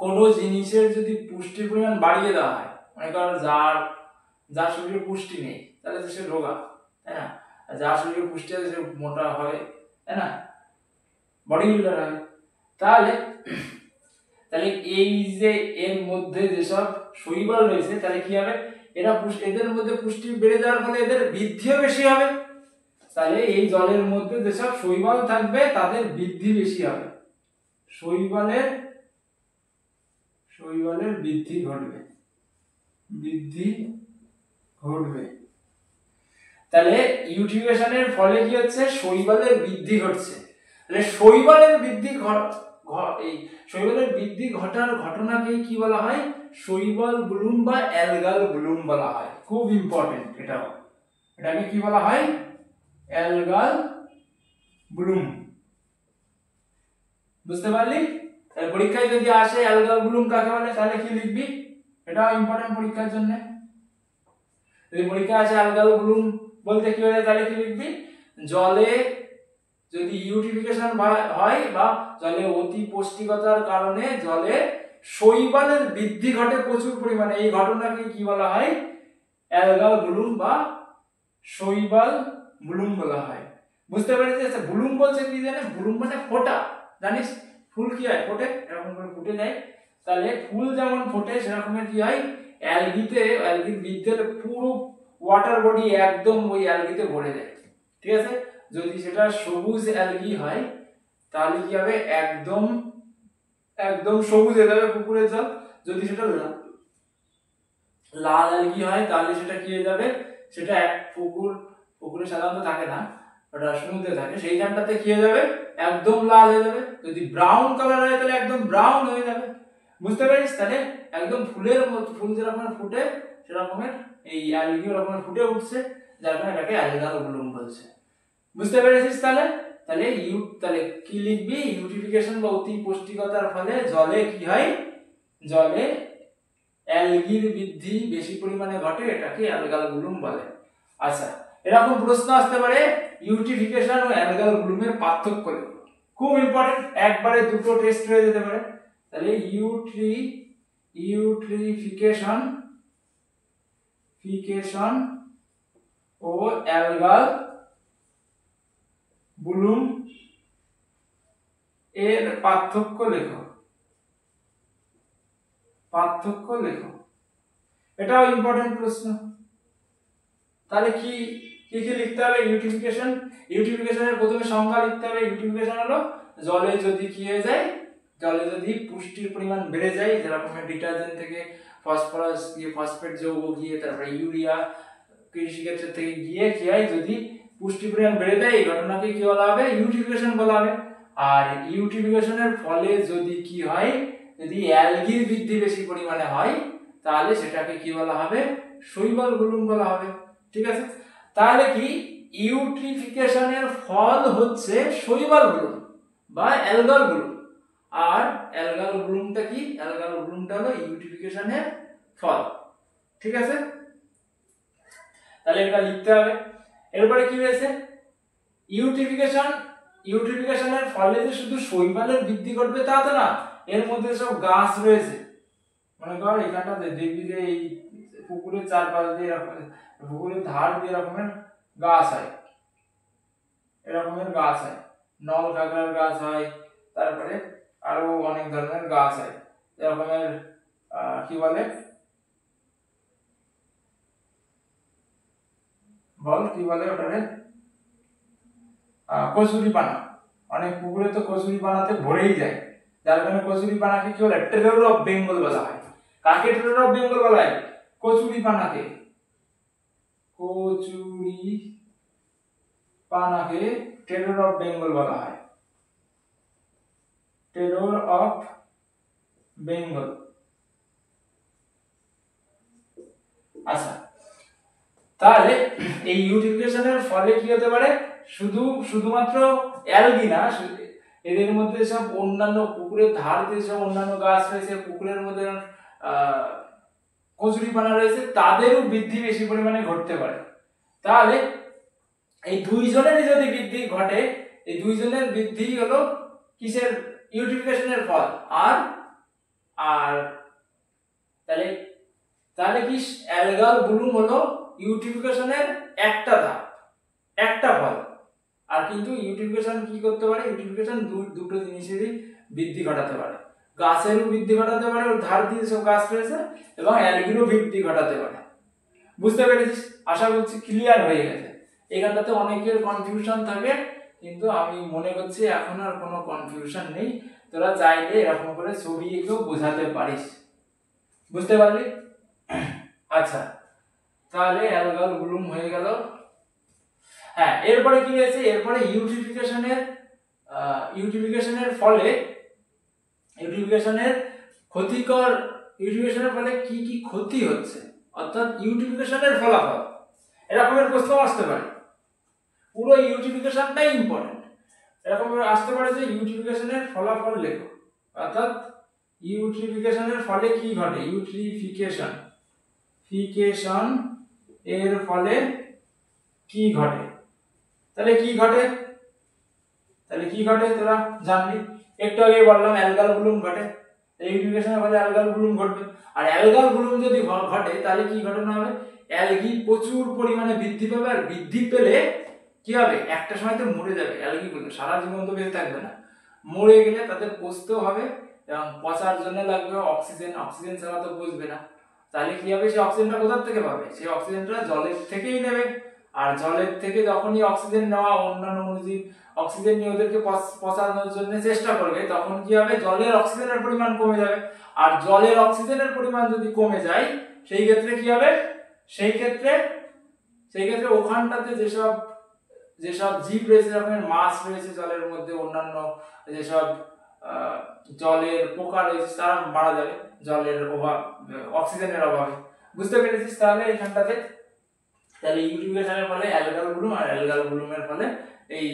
কোন জিনিসের যদি পুষ্টির পরিমাণ বাড়িয়ে দেওয়া হয়, মনে কর যার শরীরে পুষ্টি নেই তাহলে তো সে রোগা, তাই না? আর যার শরীরে পুষ্টি আছে সে মোটা হবে, তাই না? বডি বিল্ডার হবে। তাহলে এই যে এর মধ্যে যেসব শৈবাল রয়েছে, তাহলে কি হবে? এদের মধ্যে পুষ্টি বেড়ে যাওয়ার ফলে এদের বৃদ্ধিও বেশি হবে। তাহলে এই জলের মধ্যে যেসব শৈবাল থাকবে তাদের বৃদ্ধি বেশি হবে, শৈবালের বৃদ্ধি ঘটবে। তাহলে ইউট্রিফিকেশনের ফলে কি হচ্ছে? শৈবালের বৃদ্ধি ঘটছে। তাহলে শৈবালের বৃদ্ধি ঘটার ঘটনাকে কি বলা হয়? শৈবাল ব্লুম বা অ্যালগাল ব্লুম বলা হয়। খুব ইম্পর্টেন্ট এটাকে কি বলা হয়? Algal Bloom. বুঝতে পারলি? তাহলে পরীক্ষায় যদি আসে অ্যালগাল ব্লুম কাকে বলে, তাহলে কি লিখবি? এটাও ইম্পর্টেন্ট পরীক্ষার জন্য। যদি পরীক্ষায় আসে অ্যালগাল ব্লুম বলতে কি হয়, তাহলে কি লিখবি? জলে যদি ইউট্রিফিকেশন হয় বা জলে অতি পুষ্টিকতার কারণে জলে শৈবালের বৃদ্ধি ঘটে প্রচুর পরিমাণে, এই ঘটনাকে কি বলা হয়? অ্যালগাল ব্লুম বা শৈবাল ব্লুম বলা হয়। বুঝতে পেরেছিস? আচ্ছা, ব্লুম বলছে কি জানে? ব্লুম মানে ফোটা। জানিস ফুল কি হয়? ফোটে, এরকম করে ফুটে যায়। তাহলে ফুল যেমন ফোটে সেরকমের কি হয়? অ্যালগির বৃদ্ধিতে পুরো ওয়াটার বডি একদম ওই অ্যালগিতে ভরে যায়। ঠিক আছে? যদি সেটা সবুজ অ্যালগি হয় তাহলে কি হবে? একদম সবুজ হয়ে যাবে পুকুরের জল। যদি সেটা লাল অ্যালগি হয় তাহলে সেটা কি হয়ে যাবে? সেটা পুকুরে সাধারণত থাকে না, ওটা সমুদ্রে থাকে, সেই জায়গাটাতে কি হয়ে যাবে? একদম লাল হয়ে যাবে। যদি ব্রাউন কালার হয় তাহলে একদম ব্রাউন হয়ে যাবে। বুঝতে পারিস? তাহলে একদম ফুলের মতো, ফুল যেরকম ফুটে সেরকমের এই অ্যালগি ওরকম ফুটে উঠছে, যার কারণে এটাকে অ্যালগাল ব্লুম বলছে। বুঝতে পেরেছিস? তাহলে কি লিখবি? ইউট্রিফিকেশন বা অতি পুষ্টিকতার ফলে জলে কি হয়? জলে অ্যালগির বৃদ্ধি বেশি পরিমাণে ঘটে, এটাকে অ্যালগাল ব্লুম বলে। আচ্ছা, এরকম প্রশ্ন আসতে পারে ইউট্রিফিকেশন ও অ্যালগাল ব্লুমের পার্থক্য লেখো। খুব ইম্পর্টেন্ট, একবারে দুটো টেস্ট হয়ে যেতে পারে। তাহলে ইউট্রিফিকেশন ও অ্যালগাল ব্লুম এর পার্থক্য লেখো। এটাও ইম্পর্টেন্ট প্রশ্ন। তাহলে কি লিখতে হবে? ইউট্রিফিকেশনের প্রথমে সংজ্ঞা লিখতে হবে। ইউট্রিফিকেশন হলো জলে যদি কি হয়ে যায়, জলে যদি পুষ্টির পরিমাণ বেড়ে যায়, যেরকম ডিটারজেন্ট থেকে ফসফরাস গিয়ে ফসফেট যৌগ গিয়ে তারপরে ইউরিয়া কৃষিক্ষেত্র থেকে গিয়ে কি হয়, যদি পুষ্টির পরিমাণ বেড়ে যায়, এই ঘটনাকে কি বলা হবে? ইউট্রিফিকেশন বলা হবে। আর ইউট্রিফিকেশনের ফলে যদি কি হয়, যদি অ্যালগির বৃদ্ধি বেশি পরিমাণে হয় তাহলে সেটাকে কি বলা হবে? শৈবাল ব্লুম বলা হবে। ঠিক আছে? তাহলে কি ইউট্রিফিকেশনের ফল হচ্ছে শৈবাল ব্লুম বা অ্যালগাল ব্লুম, আর অ্যালগাল ব্লুমটা কি? অ্যালগাল ব্লুমটা হলো ইউট্রিফিকেশনের ফল। ঠিক আছে? তাহলে এটা লিখতে হবে। এরপরে কি হয়েছে? ইউট্রিফিকেশনের ফলে যে শুধু শৈবালের বৃদ্ধি ঘটবে তা তো না, এর মধ্যে সব গাছ রয়েছে। মনে কর এখানটাতে দেখবি যে এই পুকুরের চারপাশ দিয়ে এরকম, পুকুরের ধার দিয়ে এরকমের গাছ হয়, নল কাঁকড়ার গাছ হয়, তারপরে আরো অনেক ধরনের গাছ হয় এরকমের। কি বলে? বল কি বলে ওটারে, কচুরিপানা। অনেক পুকুরে তো কচুরিপানাতে ভরেই যায়, যার কারণে কচুরিপানাকে কি বলে, টেরর অফ বেঙ্গল বলা হয়। কাকে টেরর অফ বেঙ্গল বলা হয়? কচুরিপানাকে। কচুরিপানাকে টেরর অফ বেঙ্গল বলা হয়, টেরর অফ বেঙ্গল। আচ্ছা, তাহলে এই ইউটিলিফিকেশনের ফলে কি হতে পারে, শুধুমাত্র অ্যালগি না, এদের মধ্যে সব অন্যান্য পুকুরের ধার দিয়ে সব অন্যান্য গাছ রয়েছে, পুকুরের মধ্যে কচুরিপানা রয়েছে, তাদেরও বৃদ্ধি বেশি পরিমাণে ঘটতে পারে। তাহলে এই দুইজনেরই যদি বৃদ্ধি ঘটে, এই দুইজনের বৃদ্ধি হলো কিসের, ইউটিলিফিকেশনের ফল। আর আর তাহলে তাহলে কি, অ্যালগাল ব্লুম হলো ইউটিলিফিকেশনের একটা ধাপ, একটা ফল। আর কিন্তু ইউটিলিফিকেশন কি করতে পারে, ইউটিলিফিকেশন দুটো জিনিসেরই বৃদ্ধি ঘটাতে পারে, গাছেরও বৃদ্ধি ঘটাতে পারে, ওর ধার দিয়ে সব গাছ রয়েছে, এবং অ্যালগিরও বৃদ্ধি ঘটাতে পারে। বুঝতে পেরেছিস? আশা করছি ক্লিয়ার হয়ে গেছে। এখানটাতে অনেকের কনফিউশন থাকে, কিন্তু আমি মনে করছি এখন আর কোনো কনফিউশন নেই। তোরা চাইলে এরকম করে ছবি এঁকেও বোঝাতে পারিস। বুঝতে পারলি? আচ্ছা, তাহলে অ্যালগাল ব্লুম হয়ে গেল। হ্যাঁ, এরপরে কি হয়েছে, এরপরে ইউটিলিফিকেশনের ফলে, ইউটিলিফিকেশনের ফলে কি কি ক্ষতি হচ্ছে, অর্থাৎ ইউটিলিফিকেশনের ফলাফল, এরকমের প্রশ্ন আসতে পারে। পুরো ইউটিলিফিকেশনটাই ইম্পর্টেন্ট। এরকম আসতে পারে যে ইউটিলিফিকেশনের ফলাফল লেখো, অর্থাৎ ইউটিলিফিকেশনের ফলে কি ঘটে, ইউটিলিফিকেশন এর ফলে কি ঘটে। তাহলে কি ঘটে, তোরা জানবি। একটু আগে বললাম অ্যালগাল ব্লুম ঘটে, ইউটিলিফিকেশনের ফলে অ্যালগাল ব্লুম ঘটবে। আর অ্যালগাল ব্লুম যদি ঘটে তাহলে কি ঘটনা হবে, অ্যালগি প্রচুর পরিমাণে বৃদ্ধি পাবে, আর বৃদ্ধি পেলে কি হবে, একটা সময় তো মরে যাবে অ্যালগিগুলো, সারা জীবন তো বেঁচে থাকবে না। মরে গেলে তাদের পচতেও হবে, এবং পচার জন্য লাগবে অক্সিজেন, অক্সিজেন ছাড়া তো পচবে না। তাহলে কি হবে, সেই অক্সিজেনটা কোথা থেকে পাবে, সেই অক্সিজেনটা জলের থেকেই নেবে। আর জলের থেকে যখনই অক্সিজেন নেওয়া, অন্যান্য অণুজীব অক্সিজেন নিয়ে ওদেরকে পচানোর জন্য চেষ্টা করবে, তখন কি হবে, জলের অক্সিজেনের পরিমাণ কমে যাবে। আর জলের অক্সিজেনের পরিমাণ যদি কমে যায়, সেই ক্ষেত্রে কি হবে, সেই ক্ষেত্রে ওখানটাতে যেসব জীব রয়েছে, রকমের মাছ রয়েছে জলের মধ্যে, অন্যান্য যেসব জলের পোকা রয়েছে, তারা মারা যাবে জলের অভাব, অক্সিজেনের অভাবে। বুঝতে পেরেছিস? তাহলে এখানটাতে তাহলে ইউটিলিফিকেশনের ফলে অ্যালগাল ব্লুম, আর অ্যালগাল ব্লুমের ফলে এই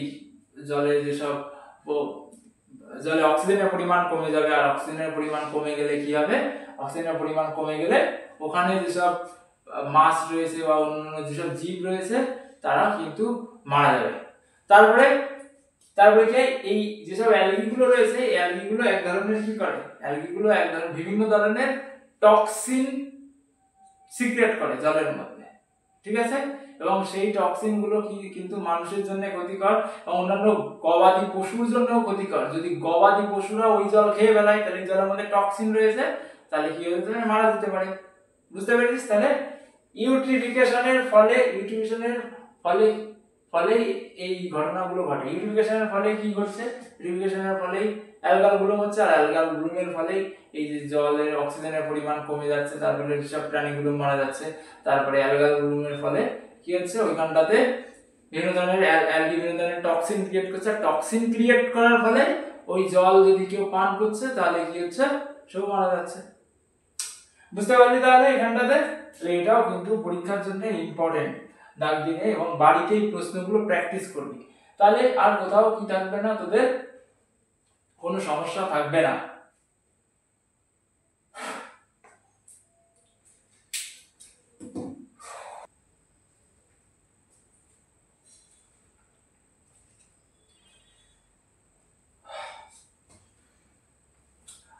জলে জলে অক্সিজেনের পরিমাণ কমে যাবে। আর অক্সিজেনের পরিমাণ কমে গেলে কি হবে, অক্সিজেনের পরিমাণ কমে গেলে ওখানে যেসব মাছ রয়েছে বা অন্যান্য যেসব জীব রয়েছে, তারা কিন্তু মারা যাবে। তারপরে কি, এই যেসব অ্যালগিগুলো রয়েছে, এই অ্যালগিগুলো এক ধরনের কি করে, অ্যালগিগুলো এক ধরনের বিভিন্ন ধরনের টক্সিন সিক্রেট করে জলের মধ্যে, ঠিক আছে? এবং সেই টক্সিন গুলো কিন্তু মানুষের জন্য ক্ষতিকর, এবং অন্যান্য গবাদি পশুর জন্য ক্ষতিকর। যদি গবাদি পশুরা ওই জল খেয়ে বেলায়, তাহলে জলের মধ্যে টক্সিন রয়েছে, তাহলে কি হতে পারে, মারা যেতে পারে। বুঝতে পেরেছিস? তাহলে ইউটিলিফিকেশনের ফলে এই ঘটনাগুলো ঘটে। ইউটিলিফিকেশনের ফলে কি ঘটছে, ইউটিলিফিকেশনের ফলে অ্যালগাল ব্লুম হচ্ছে, আর অ্যালগাল ব্লুমের ফলে এই যে জলের অক্সিজেনের পরিমাণ কমে যাচ্ছে, তারপরে সব প্রাণীগুলো মারা যাচ্ছে। তারপরে অ্যালগাল ব্লুমের ফলে কি হচ্ছে, ওইখানটাতে বিভিন্ন ধরনের অ্যালগি বিভিন্ন ধরনের টক্সিন ক্রিয়েট করছে। টক্সিন ক্রিয়েট করার ফলে ওই জল যদি কেউ পান করছে, তাহলে কি হচ্ছে, সেও মারা যাচ্ছে। বুঝতে পারলি? তাহলে এখানটাতে এটাও কিন্তু পরীক্ষার জন্য ইম্পর্টেন্ট, দাগ দিনে এবং বাড়িতেই প্রশ্নগুলো প্র্যাকটিস করবি। তাহলে আর কোথাও কি থাকবে না, তোদের কোনো সমস্যা থাকবে না।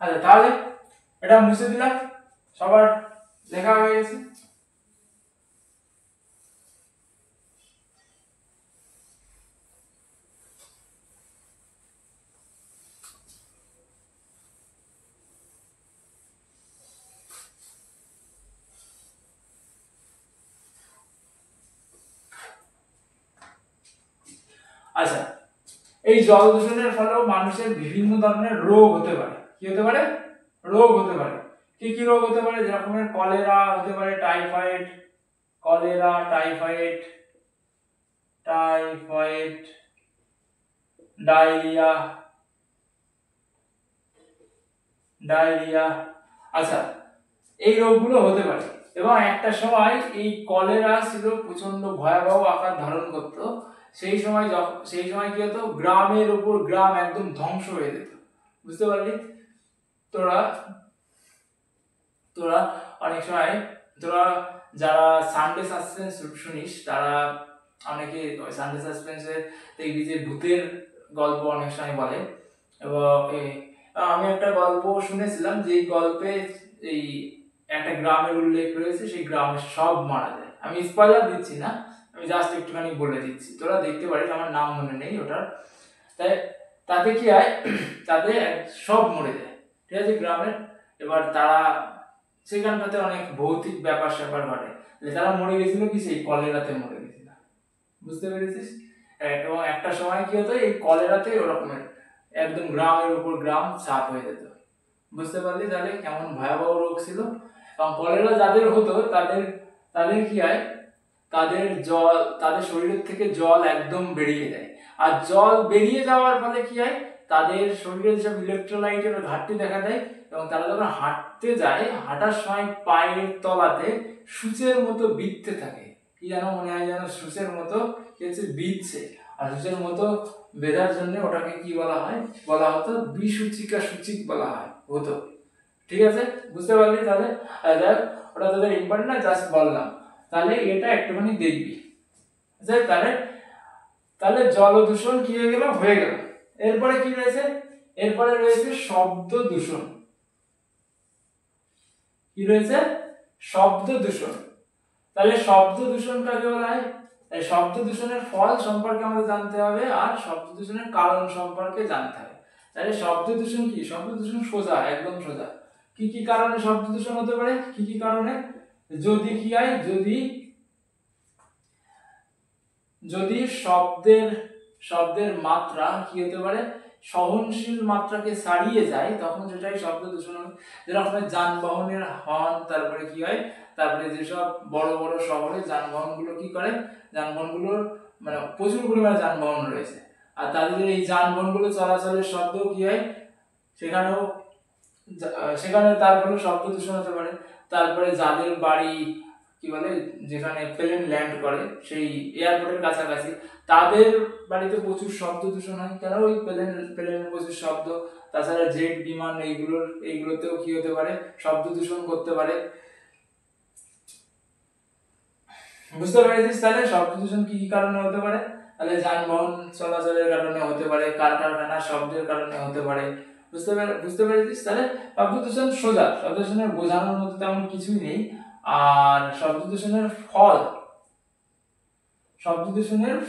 আচ্ছা, তাহলে এটা মুছে দিলাম, সবার লেখা হয়ে গেছে। আচ্ছা, এই জল দূষণের ফলেও মানুষের বিভিন্ন ধরনের রোগ হতে পারে। কি হতে পারে? রোগ হতে পারে। কি কি রোগ হতে পারে? যেরকম কলেরা হতে পারে, টাইফয়েড, কলেরা, টাইফয়েড, ডায়রিয়া, আচ্ছা, এই রোগগুলো হতে পারে। এবং একটা সময় এই কলেরা ছিল প্রচন্ড ভয়াবহ আকার ধারণ করত। সেই সময় কি হতো, গ্রামের উপর গ্রাম একদম ধ্বংস হয়ে যেত। বুঝতে পারলি? তোরা অনেক সময় যারা সানডে সাসপেন্স শুনিস, তারা অনেকে সানডে সাসপেন্সে দেখবি যে ভূতের গল্প অনেক সময় বলে। এবং আমি একটা গল্প শুনেছিলাম, যে গল্পে এই একটা গ্রামের উল্লেখ রয়েছে, সেই গ্রামে সব মারা যায়। আমি স্পয়লার দিচ্ছি না, আমি জাস্ট একটুখানি বলে দিচ্ছি, তোরা দেখতে পারিস, আমার নাম মনে নেই ওটার। তাই তাতে কি হয়, তাতে সব মরে যায়, ঠিক আছে, গ্রামের। এবার তারা সেখানটাতে অনেক ভৌতিক ব্যাপার স্যাপার ঘটে। তারা মরে গেছিল কি, সেই কলেরাতে মরে গেছিল। বুঝতে পেরেছিস? এবং একটা সময় কি হতো, এই কলেরাতে ওরকমের একদম গ্রামের উপর গ্রাম চাপ হয়ে যেত। বুঝতে পারলি তাহলে কেমন ভয়াবহ রোগ ছিল? এবং কলেরা যাদের হতো তাদের কি হয়, তাদের শরীরের থেকে জল একদম বেরিয়ে যায়। আর জল বেরিয়ে যাওয়ার ফলে কি হয়, তাদের শরীরে যেসব ইলেকট্রোলাইটের ঘাটতি দেখা দেয়। এবং তারা যখন হাঁটতে যায়, হাঁটার সময় পায়ের তলাতে সূচের মতো বিঁধতে থাকে। কি যেন মনে হয়, যেন সূচের মতো বিঁধছে। আর সূচের মতো বেঁধার জন্য ওটাকে কি বলা হতো বিসূচিকা সূচিক বলা হতো। ঠিক আছে, বুঝতে পারলি? তাহলে ওটা তোদের ইম্পর্টেন্ট না, জাস্ট বললাম। তাহলে এটা একটুখানি দেখবি। তাহলে জল দূষণ কি হয়ে গেল। এরপরে কি রয়েছে? এরপরে রয়েছে শব্দ দূষণ। কি রয়েছে? শব্দ দূষণ। তাহলে শব্দ দূষণ কাকে বলা হয়? শব্দ দূষণের ফল সম্পর্কে আমাদের জানতে হবে, আর শব্দ দূষণের কারণ সম্পর্কে জানতে হবে। তাহলে শব্দ দূষণ কি? শব্দ দূষণ সোজা, একদম সোজা। কি কি কারণে শব্দ দূষণ হতে পারে? কি কি কারণে? যদি কি হয়, যদি শব্দের মাত্রা কি হতে পারে, সহনশীল মাত্রাকে ছাড়িয়ে যায়, তখন সেটাই শব্দ দূষণ হবে। যেরকম যানবাহনের হর্ন, তারপরে কি হয়, তারপরে যেসব বড় বড় শহরে যানবাহনগুলো কি করে, যানবাহনগুলোর মানে প্রচুর পরিমাণে যানবাহন রয়েছে, আর তাদের এই যানবাহনগুলো চলাচলের শব্দ কি হয়, সেখানে তার ফলে শব্দ দূষণ হতে পারে। তারপরে যাদের বাড়ি কি বলে, যেখানে প্লেন ল্যান্ড করে, সেই এয়ারপোর্টের কাছাকাছি, তাদের বাড়িতে প্রচুর শব্দ দূষণ হয়। কেন? ওই প্লেনের প্রচুর শব্দ। তাছাড়া জেট বিমান এইগুলোতেও কি হতে পারে, শব্দ দূষণ করতে পারে। বুঝতে পেরেছিস? তাহলে শব্দ দূষণ কি কি কারণে হতে পারে? তাহলে যানবাহন চলাচলের কারণে হতে পারে, কারখানার শব্দের কারণে হতে পারে। বুঝতে পেরেছিস? তাহলে শব্দ দূষণ সোজা, শব্দ দূষণের বোঝানোর মতো তেমন কিছুই নেই। আর শব্দ দূষণের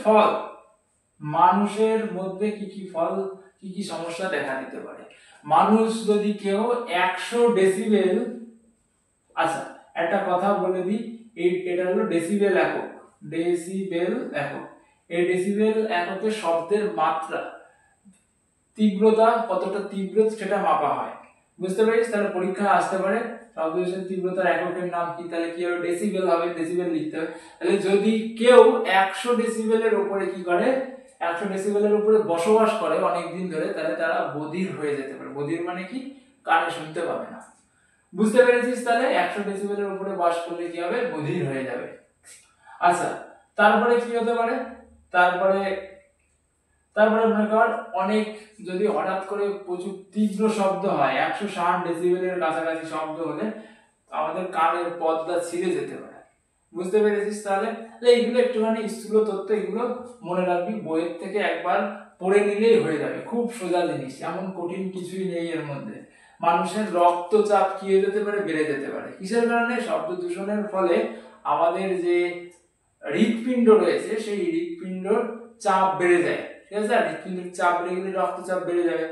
ফল মানুষের মধ্যে কি কি সমস্যা দেখা দিতে পারে। মানুষ যদি কেউ 100 ডেসিবেল, আচ্ছা একটা কথা বলে দিই, এটা হলো ডেসিবেল একক। এই ডেসিবেল এককে শব্দের মাত্রা, তীব্রতা কতটা তীব্র সেটা মাপা হয়। বুঝতে পারিস? তাহলে পরীক্ষায় আসতে পারে শব্দ দূষণের তীব্রতার এককের নাম কি, তাহলে কি হবে, ডেসিবেল হবে, ডেসিবেল লিখতে হবে। তাহলে যদি কেউ 100 ডেসিবেলের উপরে কি করে, 100 ডেসিবেলের উপরে বসবাস করে অনেকদিন ধরে, তাহলে তারা বধির হয়ে যেতে পারে। বধির মানে কি? কানে শুনতে পাবে না। বুঝতে পেরেছিস? তাহলে 100 ডেসিবেলের উপরে বাস করলে কি হবে, বধির হয়ে যাবে। আচ্ছা, তারপরে কি হতে পারে, তারপরে মনে কর অনেক যদি হঠাৎ করে প্রচুর তীব্র শব্দ হয়, 160 ডেসিবেলের কাছাকাছি শব্দ হলে আমাদের কানের পর্দা ছিঁড়ে যেতে পারে। বুঝতে পেরেছিস? তাহলে এইগুলো একটুখানি স্থূল তথ্য, এগুলো মনে রাখবি, বইয়ের থেকে একবার পড়ে নিলেই হয়ে যাবে। খুব সোজা জিনিস, এমন কঠিন কিছুই নেই এর মধ্যে। মানুষের রক্তচাপ কি হয়ে যেতে পারে, বেড়ে যেতে পারে। কিসের কারণে? শব্দ দূষণের ফলে আমাদের যে হৃৎপিণ্ড রয়েছে, সেই হৃৎপিণ্ডর চাপ বেড়ে যায়। ঠিক আছে? হৃৎপিণ্ডের চাপ বেড়ে গেলে রক্তচাপ বেড়ে যাবে।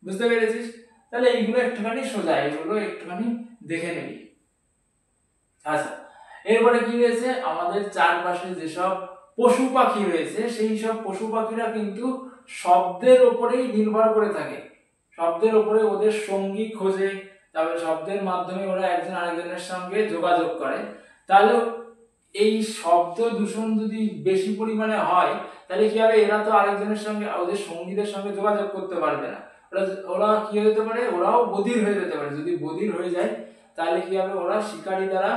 বুঝতে পেরেছিস? তাহলে এইগুলো একটুখানি সোজা, এগুলো একটুখানি দেখে নিবি। আচ্ছা, এরপরে কি রয়েছে, আমাদের চারপাশে যেসব পশু পাখি রয়েছে, সেই সব পশু পাখিরা কিন্তু শব্দের উপরেই নির্ভর করে থাকে। শব্দের উপরে ওদের সঙ্গী খোঁজে, তারপরে শব্দের মাধ্যমে ওরা একজন আরেকজনের সঙ্গে যোগাযোগ করে। তাহলে এই শব্দ দূষণ যদি বেশি পরিমাণে হয় তাহলে কি হবে, এরা তো আরেকজনের সঙ্গে ওদের সঙ্গীদের সঙ্গে যোগাযোগ করতে পারবে না। ওরা কি হতে পারে, ওরাও বধির হয়ে যেতে পারে। যদি বধির হয়ে যায় তাহলে কি হবে, ওরা শিকারী দ্বারা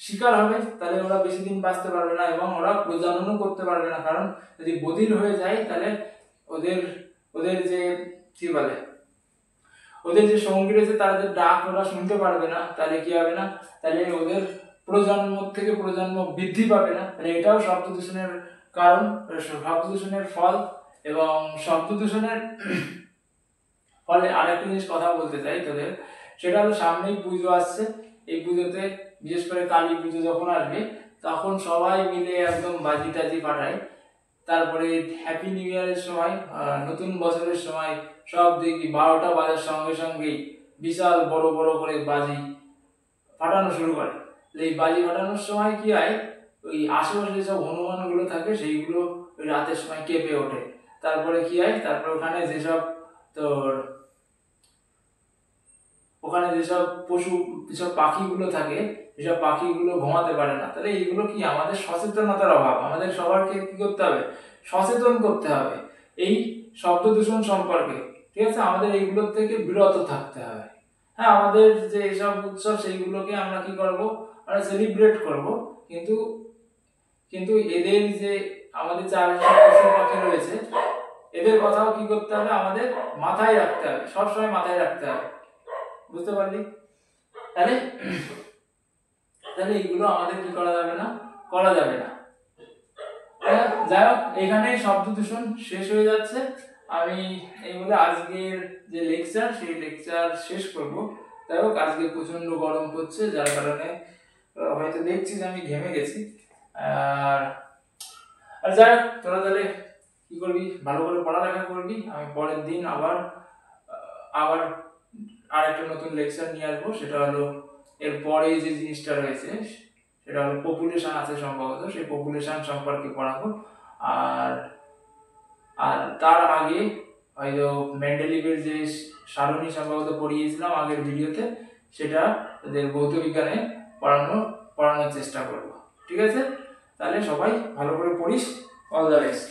শিকার হবে, তাহলে ওরা বেশি দিন বাঁচতে পারবে না এবং ওরা প্রজননও করতে পারবে না। কারণ যদি বধির হয়ে যায় তাহলে ওদের ওদের যে কি বলে, ওদের যে সঙ্গী রয়েছে তাদের ডাক ওরা শুনতে পারবে না। তাহলে কি হবে না, তাহলে ওদের প্রজন্ম থেকে প্রজন্ম বৃদ্ধি পাবে না। তাহলে এটাও শব্দ দূষণের কারণ, শব্দ দূষণের ফল। এবং শব্দ দূষণের ফলে আরেকটা জিনিস কথা বলতে চাই তোদের, সেটা হলো সামনেই পুজো আসছে। এই পুজোতে বিশেষ করে কালী পুজো যখন আসবে তখন সবাই মিলে একদম বাজি টাজি ফাটায়। তারপরে হ্যাপি নিউ ইয়ারের সময়, নতুন বছরের সময় সব দেখি 12টা বাজার সঙ্গে সঙ্গেই বিশাল বড় বড় করে বাজি ফাটানো শুরু করে। এই বাজি ফাটানোর সময় কি হয়, ওই আশেপাশে যেসব হনুমান গুলো থাকে সেইগুলো ওই রাতের সময় কেঁপে ওঠে। তারপরে কি হয়, তারপরে ওখানে যেসব তোর ওখানে যেসব পশু যেসব পাখিগুলো থাকে সেসব পাখিগুলো ঘুমাতে পারে না। তাহলে এইগুলো কি, আমাদের সচেতনতার অভাব। আমাদের সবাইকে কি করতে হবে, সচেতন করতে হবে এই শব্দ দূষণ সম্পর্কে। ঠিক আছে, আমাদের এইগুলোর থেকে বিরত থাকতে হবে। হ্যাঁ, আমাদের যে এইসব উৎসব সেইগুলোকে আমরা কি করব, আমরা সেলিব্রেট করব, কিন্তু কিন্তু এদের যে আমাদের চারপাশে পশু পাখি রয়েছে এদের কথাও কি করতে হবে, আমাদের মাথায় রাখতে হবে, সবসময় মাথায় রাখতে হবে। বুঝতে পারলি? তাহলে তাহলে এইগুলো আমাদের কি করা যাবে না, করা যাবে না। যাই হোক, এখানে শব্দ দূষণ শেষ হয়ে যাচ্ছে। আমি এই বলে আজকের যে লেকচার সেই লেকচার শেষ করব। যাই হোক, আজকে প্রচন্ড গরম পড়ছে, যার কারণে হয়তো দেখছিস আমি ঘেমে গেছি। আর যাই হোক, তোরা তাহলে কি করবি, ভালো করে পড়ালেখা করবি। আমি পরের দিন আবার আর একটা নতুন লেকচার নিয়ে আসবো। সেটা হলো এর পরে যে জিনিসটা রয়েছে সেটা হলো পপুলেশন আছে সম্ভবত, সেই পপুলেশন সম্পর্কে পড়াবো। আর আর তার আগে হয়তো মেন্ডেলিভের যে সারণী সম্ভবত পড়িয়েছিলাম আগের ভিডিওতে, সেটা তাদের ভৌত বিজ্ঞানে পড়ানোর চেষ্টা করব। ঠিক আছে, তাহলে সবাই ভালো করে পড়িস। All the best.